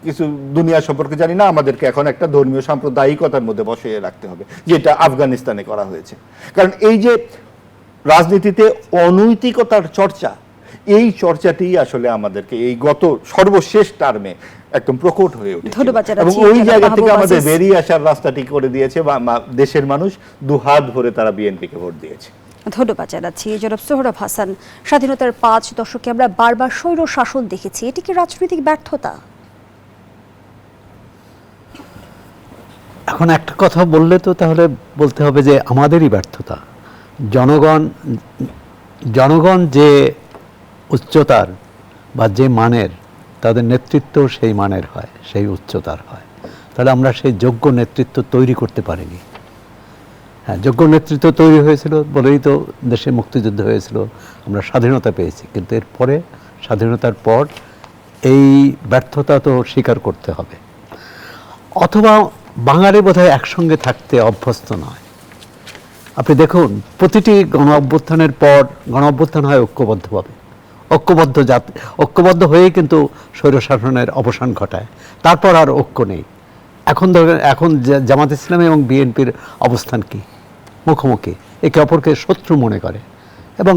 কিছু দুনিয়া সম্পর্কে জানি না, আমাদেরকে এখন একটা ধর্মীয় সাম্প্রদায়িকতার মধ্যে বসিয়ে রাখতে হবে, যেটা আফগানিস্তানে করা হয়েছে। কারণ এই যে রাজনীতিতে অনৈতিকতার চর্চা, এই চর্চাটি আসলে আমাদেরকে এই গত সর্বশেষ টার্মে একদম প্রকট হয়ে উঠেছে, এবং ওই জায়গা থেকে আমাদের বেরিয়ে আসার রাস্তাটি করে দিয়েছে দেশের মানুষ। দুহাত ভরে তারা বিএনপিকে ভোট দিয়েছে। ধন্যবাদ জানাচ্ছি জনাব সোহরাব হাসান। স্বাধীনতার 5 দশকে আমরা বারবার স্বৈর শাসন দেখেছি, এটি কি রাজনৈতিক ব্যর্থতা? এখন একটা কথা বললে তো তাহলে বলতে হবে যে আমাদেরই ব্যর্থতা। জনগণ যে উচ্চতার বা যে মানের, তাদের নেতৃত্ব সেই মানের হয়, সেই উচ্চতার হয়। তাহলে আমরা সেই যোগ্য নেতৃত্ব তৈরি করতে পারিনি। হ্যাঁ, যোগ্য নেতৃত্ব তৈরি হয়েছিল বলেই তো দেশে মুক্তিযুদ্ধ হয়েছিল, আমরা স্বাধীনতা পেয়েছি। কিন্তু এরপরে স্বাধীনতার পর এই ব্যর্থতা তো স্বীকার করতে হবে। অথবা বাঙালি বোধহয় একসঙ্গে থাকতে অভ্যস্ত নয়। আপনি দেখুন, প্রতিটি গণ অভ্যুত্থানের পর গণ অভ্যুত্থান হয় ঐক্যবদ্ধভাবে, ঐক্যবদ্ধ হয়েই কিন্তু স্বৈরশাসনের অবসান ঘটায়। তারপর আর ঐক্য নেই। এখন জামাত ইসলামী এবং বিএনপির অবস্থান কি? মুখোমুখি, একে অপরকে শত্রু মনে করে। এবং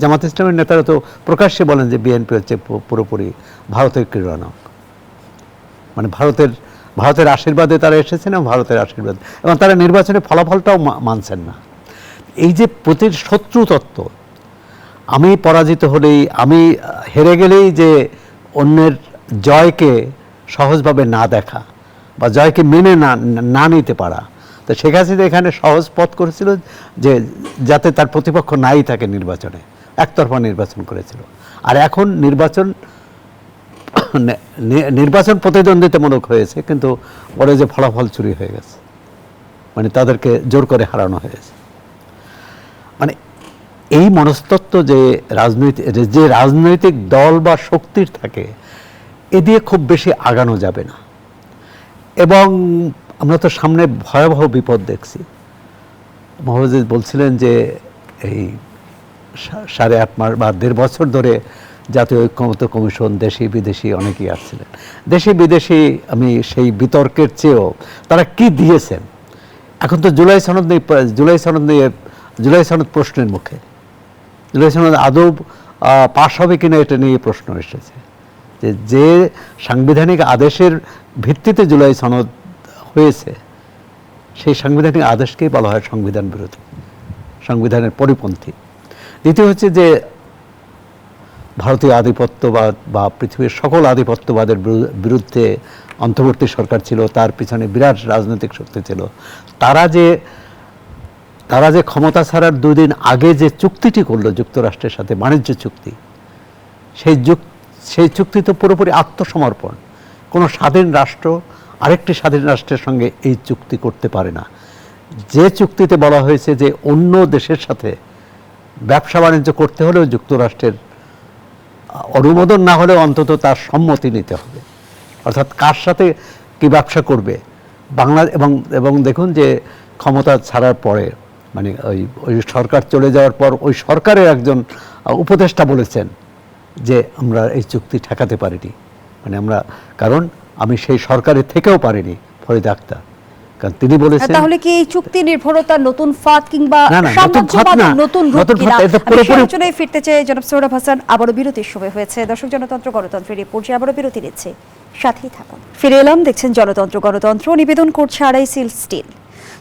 জামাত ইসলামের নেতারা তো প্রকাশ্যে বলেন যে বিএনপি হচ্ছে পুরোপুরি ভারতের ক্রীড়নক, মানে ভারতের আশীর্বাদে তারা এসেছেন এবং ভারতের আশীর্বাদ, এবং তারা নির্বাচনের ফলাফলটাও মানছেন না। এই যে প্রতি শত্রু তত্ত্ব, আমি পরাজিত হলেই, আমি হেরে গেলেই যে অন্যের জয়কে সহজভাবে না দেখা বা জয়কে মেনে না নিতে পারা, তো শেখ হাসিনা এখানে সহজ পথ করেছিল যে যাতে তার প্রতিপক্ষ নাই থাকে নির্বাচনে, একতরফা নির্বাচন করেছিল। আর এখন নির্বাচন প্রতিদ্বন্দ্বিতামূলক হয়েছে, কিন্তু পরে যে ফলাফল চুরি হয়ে গেছে, মানে তাদেরকে জোর করে হারানো হয়েছে। মানে এই মনস্তত্ত্ব যে রাজনৈতিক দল বা শক্তির থাকে, এ দিয়ে খুব বেশি আগানো যাবে না। এবং আমরা তো সামনে ভয়াবহ বিপদ দেখছি। মহোদয় বলছিলেন যে এই 8.5 মাস বা 1.5 বছর ধরে জাতীয় ঐক্যমত্য কমিশন, দেশি বিদেশি অনেকেই আসছিলেন। দেশি বিদেশি আমি সেই বিতর্কের চেয়েও তারা কি দিয়েছেন, এখন তো জুলাই সনদ প্রশ্নের মুখে। জুলাই সনদ আদৌ পাশ হবে কিনা এটা নিয়ে প্রশ্ন এসেছে। যে সাংবিধানিক আদেশের ভিত্তিতে জুলাই সনদ হয়েছে, সেই সাংবিধানিক আদেশকেই বলা হয় সংবিধান বিরোধী, সংবিধানের পরিপন্থী। দ্বিতীয় হচ্ছে যে ভারতীয় আধিপত্যবাদ বা পৃথিবীর সকল আধিপত্যবাদের বিরুদ্ধে অন্তর্বর্তী সরকার ছিল, তার পিছনে বিরাট রাজনৈতিক শক্তি ছিল। তারা যে ক্ষমতা ছাড়ার 2 দিন আগে যে চুক্তিটি করলো যুক্তরাষ্ট্রের সাথে, বাণিজ্য চুক্তি, সেই চুক্তি তো পুরোপুরি আত্মসমর্পণ। কোনো স্বাধীন রাষ্ট্র আরেকটি স্বাধীন রাষ্ট্রের সঙ্গে এই চুক্তি করতে পারে না। যে চুক্তিতে বলা হয়েছে যে অন্য দেশের সাথে ব্যবসা বাণিজ্য করতে হলেও যুক্তরাষ্ট্রের অনুমোদন না হলেও অন্তত তার সম্মতি নিতে হবে, অর্থাৎ কার সাথে কি ব্যবসা করবে বাংলা। এবং দেখুন যে ক্ষমতা ছাড়ার পরে, মানে ওই সরকার চলে যাওয়ার পর ওই সরকারের একজন উপদেষ্টা বলেছেন যে আমরা এই চুক্তি ঠেকাতে পারিনি, মানে কারণ আমি সেই সরকারের থেকেও পারিনি, ফরিদ আক্তার। কারণ তিনি বলেছেন তাহলে কি এই চুক্তি নির্ভরতার নতুন ফাঁদ কিংবা না, না, নতুন ফাঁদ সাম্রাজ্যবাদের না, নতুন রূপ নতুন কিনা? ফাঁদ, এটা আমি পুরোপুরি- আলোচনায় ফিরতে চাই জনাব সোহরাব হাসান। আবারও বিরতির সময় হয়েছে। দর্শক, জনতন্ত্র গণতন্ত্রের এই পর্যায়ে আবারও বিরতি নিচ্ছে, সাথেই থাকুন। ফিরে এলাম, দেখছেন জনতন্ত্র গণতন্ত্র, নিবেদন করছে আড়াইসিল স্টিল।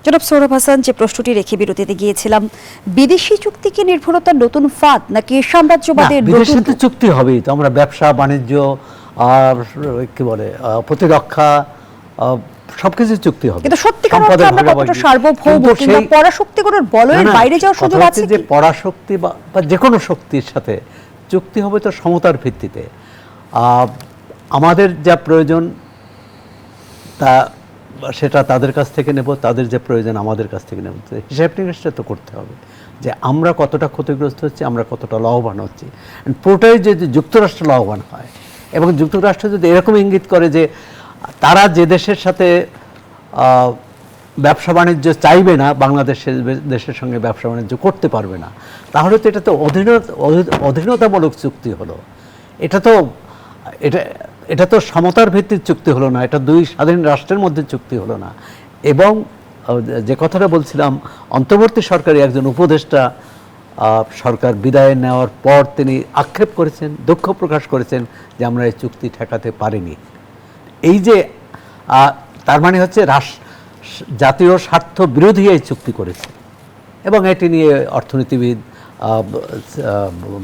জনাব সোহরাব হাসান, যে প্রশ্নটি রেখে বিরতিতে গিয়েছিলাম, বিদেশি চুক্তি কি নির্ভরতার নতুন ফাঁদ নাকি সাম্রাজ্যবাদের না, নতুন বিদেশের তো রূপ? চুক্তি হবেই তো। আমরা ব্যবসা বাণিজ্য আর কি বলে প্রতিরক্ষা সবকিছু চুক্তি হবে, কিন্তু সত্যিকার অর্থে সম্পদের আমরা কতটা ভাগাভাগি। সার্বভৌম কিন্তু কিংবা সেই- পরাশক্তিগুলোর বলয়ের না, না, বাইরে যাওয়ার সুযোগ কথা আছে হচ্ছে যে কি? পরাশক্তি বা যে কোনো শক্তির সাথে চুক্তি হবে তো সমতার ভিত্তিতে। আমাদের যা প্রয়োজন তা সেটা তাদের কাছ থেকে নেব, তাদের যে প্রয়োজন আমাদের কাছ থেকে নেব। হিসাব নিকাশটা তো করতে হবে যে আমরা কতটা ক্ষতিগ্রস্ত হচ্ছি, আমরা কতটা লাভবান হচ্ছি। পুরোটাই যদি যুক্তরাষ্ট্র লাভবান হয় এবং যুক্তরাষ্ট্র যদি এরকম ইঙ্গিত করে যে তারা যে দেশের সাথে ব্যবসা বাণিজ্য চাইবে না, বাংলাদেশের দেশের সঙ্গে ব্যবসা বাণিজ্য করতে পারবে না, তাহলে তো এটা তো অধীনতামূলক চুক্তি হলো। এটা তো সমতার ভিত্তিক চুক্তি হলো না, এটা দুই স্বাধীন রাষ্ট্রের মধ্যে চুক্তি হলো না। এবং যে কথাটা বলছিলাম, অন্তর্বর্তী সরকারি একজন উপদেষ্টা সরকার বিদায় নেওয়ার পর তিনি আক্ষেপ করেছেন, দুঃখ প্রকাশ করেছেন যে আমরা এই চুক্তি ঠেকাতে পারিনি। এই যে তার মানে হচ্ছে জাতীয় স্বার্থ বিরোধী এই চুক্তি করেছে। এবং এটি নিয়ে অর্থনীতিবিদ,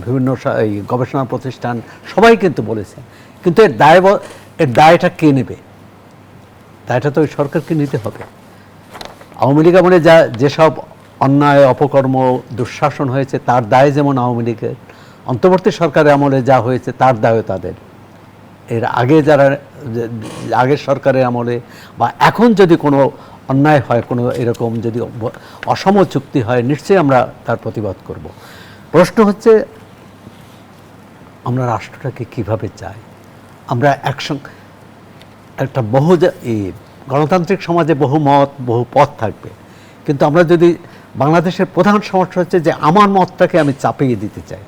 বিভিন্ন এই গবেষণা প্রতিষ্ঠান সবাই কিন্তু বলেছেন। কিন্তু এর দায়টা কে নেবে? দায়টা তো ওই সরকারকে নিতে হবে। আওয়ামী লীগ আমলে যেসব অন্যায়, অপকর্ম, দুঃশাসন হয়েছে তার দায় যেমন আওয়ামী লীগের, অন্তর্বর্তী সরকারের আমলে যা হয়েছে তার দায়ও তাদের। এর আগে যারা আগের সরকারের আমলে বা এখন যদি কোনো অন্যায় হয়, কোনো এরকম যদি অসম চুক্তি হয়, নিশ্চয়ই আমরা তার প্রতিবাদ করব। প্রশ্ন হচ্ছে আমরা রাষ্ট্রটাকে কিভাবে চাই? আমরা একটা গণতান্ত্রিক সমাজে বহু মত, বহু পথ থাকবে, কিন্তু আমরা যদি বাংলাদেশের প্রধান সমস্যা হচ্ছে যে আমার মতটাকে আমি চাপিয়ে দিতে চাই,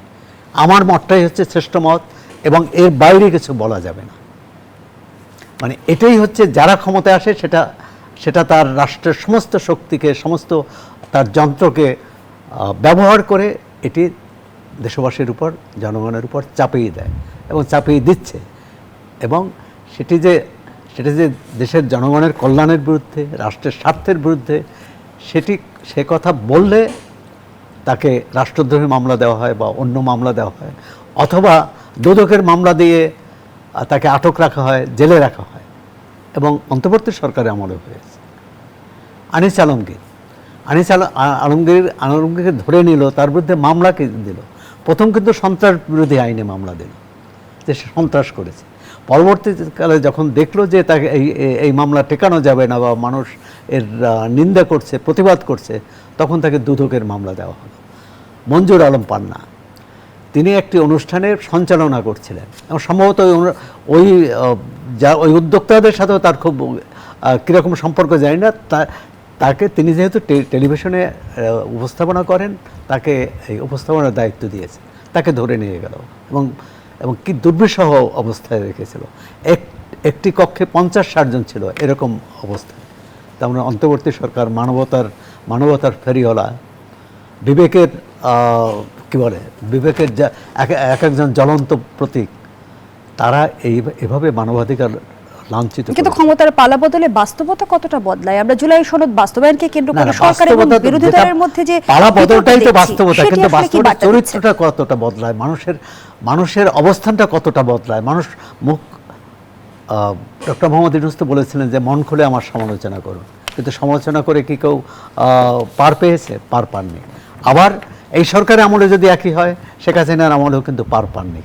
আমার মতটাই হচ্ছে শ্রেষ্ঠ মত এবং এর বাইরে কিছু বলা যাবে না। মানে এটাই হচ্ছে যারা ক্ষমতায় আসে সেটা তার রাষ্ট্রের সমস্ত শক্তিকে, সমস্ত তার যন্ত্রকে ব্যবহার করে এটি দেশবাসীর উপর, জনগণের উপর চাপিয়ে দেয় এবং চাপিয়ে দিচ্ছে। এবং সেটি যে দেশের জনগণের কল্যাণের বিরুদ্ধে, রাষ্ট্রের স্বার্থের বিরুদ্ধে, সে কথা বললে তাকে রাষ্ট্রদ্রোহী মামলা দেওয়া হয় বা অন্য মামলা দেওয়া হয়, অথবা দুদকের মামলা দিয়ে তাকে আটক রাখা হয়, জেলে রাখা হয়। এবং অন্তর্বর্তী সরকারে আমলে হয়েছে। আনিস আলমগীরকে ধরে নিল, তার বিরুদ্ধে মামলা দিল। প্রথম কিন্তু সন্ত্রাস বিরোধী আইনে মামলা দিল যে সে সন্ত্রাস করেছে। পরবর্তীকালে যখন দেখলো যে তাকে এই মামলা টেকানো যাবে না বা মানুষ এর নিন্দা করছে, প্রতিবাদ করছে, তখন তাকে দুদকের মামলা দেওয়া হলো। মঞ্জুর আলম পান্না, তিনি একটি অনুষ্ঠানের সঞ্চালনা করছিলেন এবং সম্ভবত ওই উদ্যোক্তাদের সাথেও তার খুব কীরকম সম্পর্ক জানি না, তাকে তিনি যেহেতু টেলিভিশনে উপস্থাপনা করেন, তাকে এই উপস্থাপনার দায়িত্ব দিয়েছে, তাকে ধরে নিয়ে গেল এবং কি দুর্বিষহ অবস্থায় রেখেছিল। একটি কক্ষে 50-60 জন ছিল, এরকম অবস্থায়। তেমন অন্তর্বর্তী সরকার মানবতার ফেরিওয়ালা, বিবেকের বিবেকের এক একজন জ্বলন্ত প্রতীক, তারা এভাবে মানবাধিকার লাঞ্ছিত। কিন্তু ক্ষমতার পালা বদলে বাস্তবতা কতটা বদলায়? আমরা জুলাই সনদ বাস্তবায়নকে কেন্দ্র করে সরকার এবং বিরোধী দলের মধ্যে যে পালা বদলটাই তো বাস্তবতা, কিন্তু বাস্তবতার চরিত্রটা কতটা বদলায়, মানুষের অবস্থানটা কতটা বদলায়। ডক্টর মোহাম্মদ ইউনূস তো বলেছিলেন যে মন খুলে আমার সমালোচনা করুন, কিন্তু সমালোচনা করে কি কেউ পার পেয়েছে? পার পাননি। আবার এই সরকারের আমলে যদি একই হয়, শেখ হাসিনার আমলেও কিন্তু পার পাননি।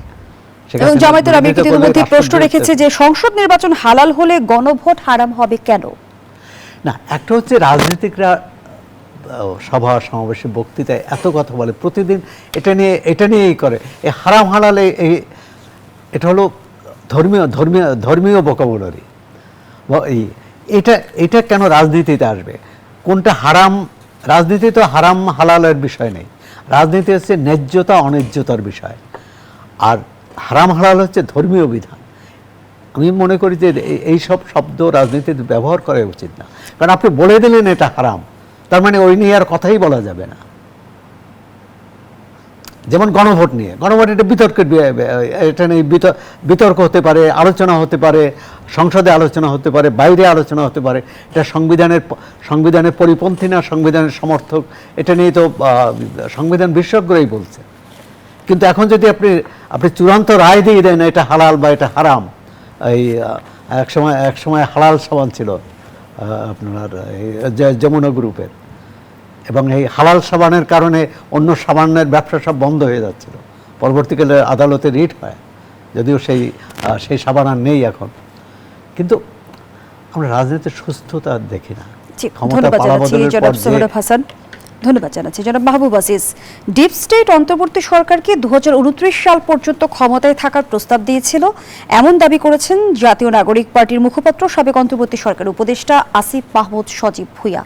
এবং জামায়াতের আমি ইতিমধ্যে প্রশ্ন রেখেছে যে সংসদ নির্বাচন হালাল হলে গণভোট হারাম হবে কেন? না, একটা হচ্ছে রাজনীতিকরা সভা সমাবেশে বক্তৃতায় এত কথা বলে, প্রতিদিন এটা নিয়েই করে। এই হারাম হালালে এটা হলো ধর্মীয় ভোকাবুলারি। এটা কেন রাজনীতিতে আসবে? কোনটা হারাম? রাজনীতি তো হারাম হালালের বিষয় নেই, রাজনীতি হচ্ছে ন্যায্যতা অন্যায্যতার বিষয়। আর হারাম হালাল হচ্ছে ধর্মীয় বিধান। আমি মনে করি যে এই সব শব্দ রাজনীতিতে ব্যবহার করা উচিত না, কারণ আপনি বলে দিলেন এটা হারাম, তার মানে ওই নিয়ে আর কথাই বলা যাবে না। যেমন গণভোট নিয়ে, গণভোট এটা বিতর্কের, এটা নিয়ে বিতর্ক হতে পারে, আলোচনা হতে পারে, সংসদে আলোচনা হতে পারে, বাইরে আলোচনা হতে পারে, এটা সংবিধানের পরিপন্থী না সংবিধানের সমর্থক, এটা নিয়ে তো সংবিধান বিশেষজ্ঞরাই বলছে। কিন্তু এখন যদি আপনি চূড়ান্ত রায় দিয়ে দেন এটা হালাল বা এটা হারাম, এই এক সময় হালাল সাবান ছিল আপনার যমুনা গ্রুপের, এবং এই হালাল সাবানের কারণে অন্য সাবানের ব্যবসা সব বন্ধ হয়ে যাচ্ছিল, পরবর্তীকালে আদালতে রিট হয়, যদিও সেই সাবান আর নেই এখন। কিন্তু আমরা রাজনীতির সুস্থতা দেখি না। ধন্যবাদ জানাচ্ছি জনাব সোহরাব হাসান, ধন্যবাদ জানাচ্ছি জনাব মাহবুব আজিজ। ডিপ স্টেট অন্তর্বর্তী সরকারকে 2029 সাল পর্যন্ত ক্ষমতায় থাকার প্রস্তাব দিয়েছিল, এমন দাবি করেছেন জাতীয় নাগরিক পার্টির মুখপাত্র সাবেক অন্তর্বর্তী সরকার উপদেষ্টা আসিফ মাহমুদ সজীব ভুঁইয়া।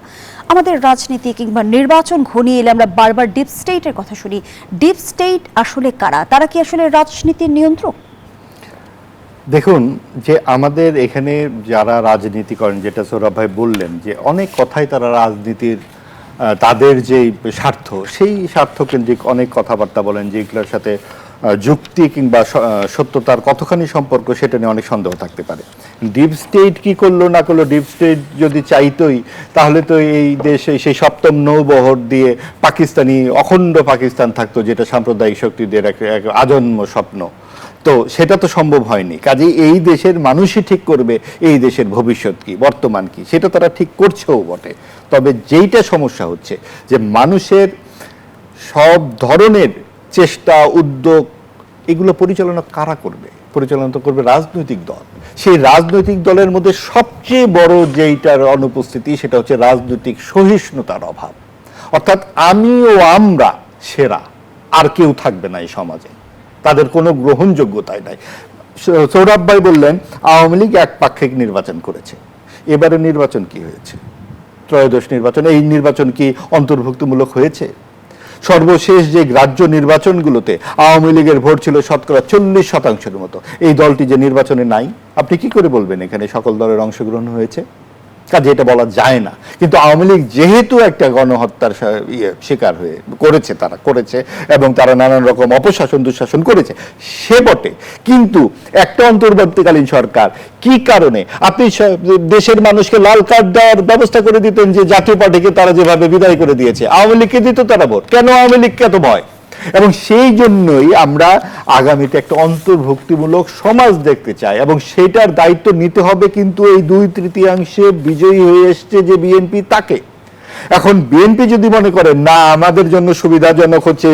আমাদের রাজনীতি কিংবা নির্বাচন ঘনিয়ে এলে আমরা বারবার ডিপ স্টেটের কথা শুনি। ডিপ স্টেট আসলে কারা? তারা কি আসলে রাজনীতির নিয়ন্ত্রক? দেখুন, যে আমাদের এখানে যারা রাজনীতি করেন, যেটা সৌরভ ভাই বললেন, যে অনেক কথাই তারা রাজনীতির তাদের যে স্বার্থ, সেই স্বার্থকেন্দ্রিক অনেক কথাবার্তা বলেন, যেগুলোর সাথে যুক্তি কিংবা সত্যতার কতখানি সম্পর্ক সেটা নিয়ে অনেক সন্দেহ থাকতে পারে। ডিপ স্টেট কি করলো না করলো, ডিপ স্টেট যদি চাইতোই তাহলে তো এই দেশে সেই সপ্তম নৌবহর দিয়ে পাকিস্তানি অখণ্ড পাকিস্তান থাকতো, যেটা সাম্প্রদায়িক শক্তিদের এক আজন্ম স্বপ্ন। তো সেটা তো সম্ভব হয়নি। কাজেই এই দেশের মানুষই ঠিক করবে এই দেশের ভবিষ্যৎ কি, বর্তমান কি, সেটা তারা ঠিক করছেও বটে। তবে যেইটা সমস্যা হচ্ছে যে মানুষের সব ধরনের চেষ্টা, উদ্যোগ, এগুলো পরিচালনা কারা করবে? পরিচালনা তো করবে রাজনৈতিক দল। সেই রাজনৈতিক দলের মধ্যে সবচেয়ে বড় যেইটার অনুপস্থিতি, সেটা হচ্ছে রাজনৈতিক সহিষ্ণুতার অভাব। অর্থাৎ আমি ও আমরা সেরা, আর কেউ থাকবে না এই সমাজে, তাদের কোনো গ্রহণযোগ্যতাই নাই। সৌরভ ভাই বললেন আওয়ামী লীগ একপাক্ষিক নির্বাচন করেছে। এবারে নির্বাচন কি হয়েছে? ত্রয়োদশ নির্বাচন। এই নির্বাচন কি অন্তর্ভুক্তিমূলক হয়েছে? সর্বশেষ যে গ্রাহ্য নির্বাচনগুলোতে আওয়ামী লীগের ভোট ছিল শতকরা 40% মতো। এই দলটি যে নির্বাচনে নাই, আপনি কি করে বলবেন এখানে সকল দলের অংশগ্রহণ হয়েছে? কাজে এটা বলা যায় না। কিন্তু আওয়ামী লীগ যেহেতু একটা গণহত্যার শিকার হয়ে তারা করেছে এবং তারা নানান রকম অপশাসন দুঃশাসন করেছে, সে বটে। কিন্তু একটা অন্তর্বর্তীকালীন সরকার কি কারণে, আপনি দেশের মানুষকে লাল কার্ড দেওয়ার ব্যবস্থা করে দিতেন, যে জাতীয় পার্টিকে তারা যেভাবে বিদায় করে দিয়েছে, আওয়ামী লীগকে দিত তারা ভোট। কেন আওয়ামী লীগকে এত ভয়? এবং সেই জন্যই আমরা আগামীতে একটা অন্তর্ভুক্তিমূলক সমাজ দেখতে চাই, এবং সেটার দায়িত্ব নিতে হবে কিন্তু এই 2/3 বিজয়ী হয়ে এসছে যে বিএনপি, তাকে। এখন বিএনপি যদি মনে করে না আমাদের জন্য সুবিধাজনক হচ্ছে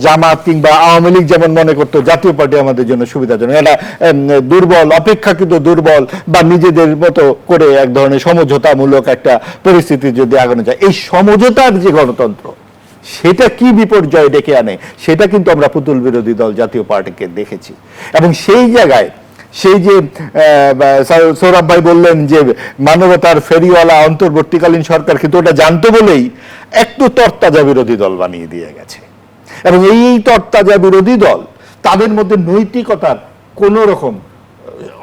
জামাত কিংবা আওয়ামী লীগ যেমন মনে করতো জাতীয় পার্টি আমাদের জন্য সুবিধাজনক, এটা দুর্বল, অপেক্ষাকৃত দুর্বল, বা নিজেদের মতো করে এক ধরনের সমঝোতামূলক একটা পরিস্থিতি যদি আগানো যায়, এই সমঝোতার যে গণতন্ত্র, সেটা কি বিপর্যয় ডেকে আনে, সেটা কিন্তু আমরা পুতুল বিরোধী দল জাতীয় পার্টিকে দেখেছি। এবং সেই জায়গায় সেই যে সৌরভ ভাই বললেন যে মানবতার ফেরিওয়ালা অন্তর্বর্তীকালীন সরকার, কিন্তু ওটা জানতো বলেই একটু তরতাজা বিরোধী দল বানিয়ে দিয়ে গেছে। এবং এই তরতাজা বিরোধী দল, তাদের মধ্যে নৈতিকতার কোনো রকম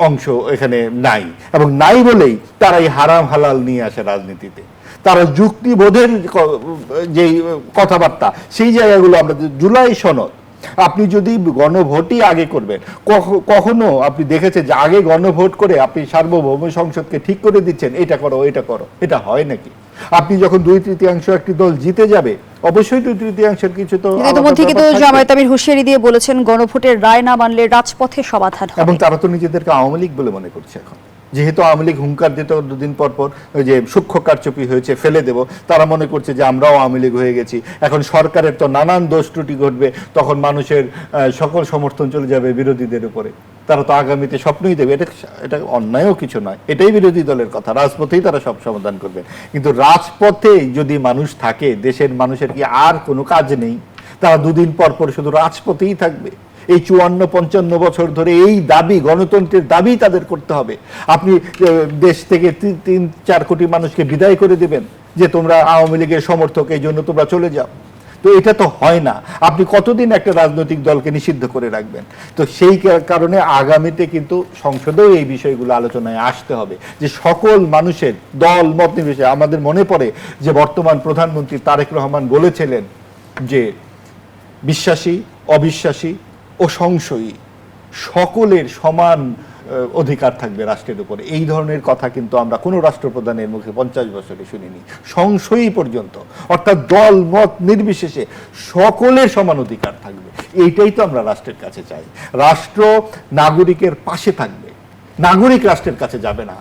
অংশ এখানে নাই, এবং নাই বলেই তারা এই হারাম হালাল নিয়ে আসে রাজনীতিতে। তারা যুক্তিবোধের যে কথাবার্তা, সেই জায়গাগুলো আমরা, জুলাই সনদ, আপনি যদি গণভোটই আগে করবেন, কখনো আপনি দেখেছেন যে আগে গণভোট করে আপনি সার্বভৌম সংসদকে ঠিক করে দিচ্ছেন এটা করো এটা করো? এটা হয় নাকি? আপনি যখন 2/3 একটি দল জিতে যাবে, অবশ্যই 2/3 কিছু তো। ইতিমধ্যে কিন্তু জামায়াত আমির হুঁশিয়ারি দিয়ে বলেছেন গণভোটের রায় না মানলে রাজপথে সমাধান হবে। এবং তারা তো নিজেদেরকে আওয়ামী লীগ বলে মনে করছে এখন, যেহেতু আওয়ামী লীগ হুঙ্কার দিত দুদিন পর পর ওই যে সূক্ষ্ম কারচুপি হয়েছে ফেলে দেব, তারা মনে করছে যে আমরাও আওয়ামী লীগ হয়ে গেছি। এখন সরকারের তো নানান দোষ ত্রুটি ঘটবে, তখন মানুষের সকল সমর্থন চলে যাবে বিরোধীদের উপরে। তারা তো আগামীতে স্বপ্নই দেবে। এটা অন্যায়ও কিছু নয়, এটাই বিরোধী দলের কথা। রাজপথেই তারা সব সমাধান করবে। কিন্তু রাজপথে যদি মানুষ থাকে, দেশের মানুষের কি আর কোনো কাজ নেই? তারা দুদিন পর পর শুধু রাজপথেই থাকবে? এই 54-55 বছর ধরে এই দাবি, গণতন্ত্রের দাবি তাদের করতে হবে। আপনি দেশ থেকে 3-4 কোটি মানুষকে বিদায় করে দিবেন যে তোমরা আওয়ামী লীগের সমর্থক, এই জন্য তোমরা চলে যাও। তো এটা তো হয় না। আপনি কতদিন একটা রাজনৈতিক দলকে নিষিদ্ধ করে রাখবেন? তো সেই কারণে আগামীতে কিন্তু সংসদেও এই বিষয়গুলো আলোচনায় আসতে হবে, যে সকল মানুষের দল মত নির্বিশেষে। আমাদের মনে পড়ে যে বর্তমান প্রধানমন্ত্রী তারেক রহমান বলেছিলেন যে বিশ্বাসী, অবিশ্বাসী ও সংশয়ী সকলের সমান অধিকার থাকবে রাষ্ট্রের উপরে। এই ধরনের কথা কিন্তু আমরা কোনো রাষ্ট্রপ্রধানের মুখে 50 বছরে শুনিনি, সংশয়ী পর্যন্ত। অর্থাৎ দল মত নির্বিশেষে সকলের সমান অধিকার থাকবে। এইটাই তো আমরা রাষ্ট্রের কাছে চাই। রাষ্ট্র নাগরিকের পাশে থাকবে, নাগরিক রাষ্ট্রের কাছে যাবে না।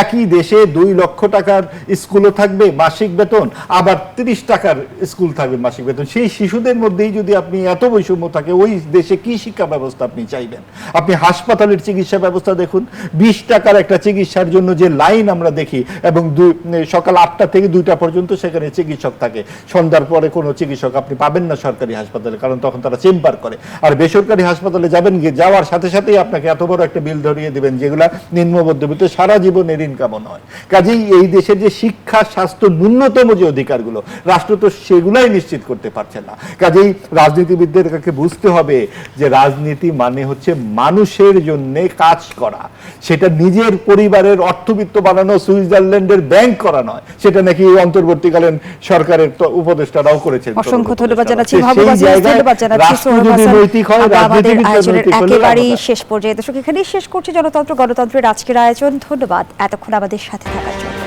একই দেশে 2 লক্ষ টাকার স্কুলও থাকবে মাসিক বেতন, আবার 30 টাকার স্কুল থাকবে মাসিক বেতন। সেই শিশুদের মধ্যেই যদি আপনি এত বৈষম্য থাকে, ওই দেশে কি শিক্ষা ব্যবস্থা আপনি চাইবেন? আপনি হাসপাতালের চিকিৎসা ব্যবস্থা দেখুন, 20 টাকার একটা চিকিৎসার জন্য যে লাইন আমরা দেখি, এবং সকাল 8টা থেকে 2টা পর্যন্ত সেখানে চিকিৎসক থাকে। সন্ধ্যার পরে কোনো চিকিৎসক আপনি পাবেন না সরকারি হাসপাতালে, কারণ তখন তারা চেম্বার করে। আর বেসরকারি হাসপাতালে যাবেন, গিয়ে যাওয়ার সাথে সাথেই আপনাকে এত বড় একটা বিল ধরিয়ে দিবেন, যেগুলা নিম্ন মধ্যবিত্ত সারা জীবনের ইনকামও নয়। কাজেই এই দেশের যে শিক্ষা, স্বাস্থ্য, ন্যূনতম যে অধিকারগুলো, রাষ্ট্র তো সেগুলাই নিশ্চিত করতে পারছে না। কাজেই রাজনীতিবিদদের কাছে বুঝতে হবে যে রাজনীতি মানে হচ্ছে মানুষের জন্য কাজ করা। সেটা নিজের পরিবারের অর্থবিত্ত বানানো, সুইজারল্যান্ডের ব্যাংক করা নয়। সেটা নাকি অন্তর্বর্তীকালীন সরকারের সরকারেরাও করেছেন। অসংখ্য ধন্যবাদ জানাচ্ছি মাহবুব আজিজ, ধন্যবাদ জানাচ্ছি সোহেল হাসান। আমাদের আয়োজনের একেবারেই শেষ পর্যায়ে। দর্শক, এখানেই শেষ করছি গণতন্ত্রের আজকের আয়োজন। ধন্যবাদ এতক্ষণ আমাদের সাথে থাকার জন্য।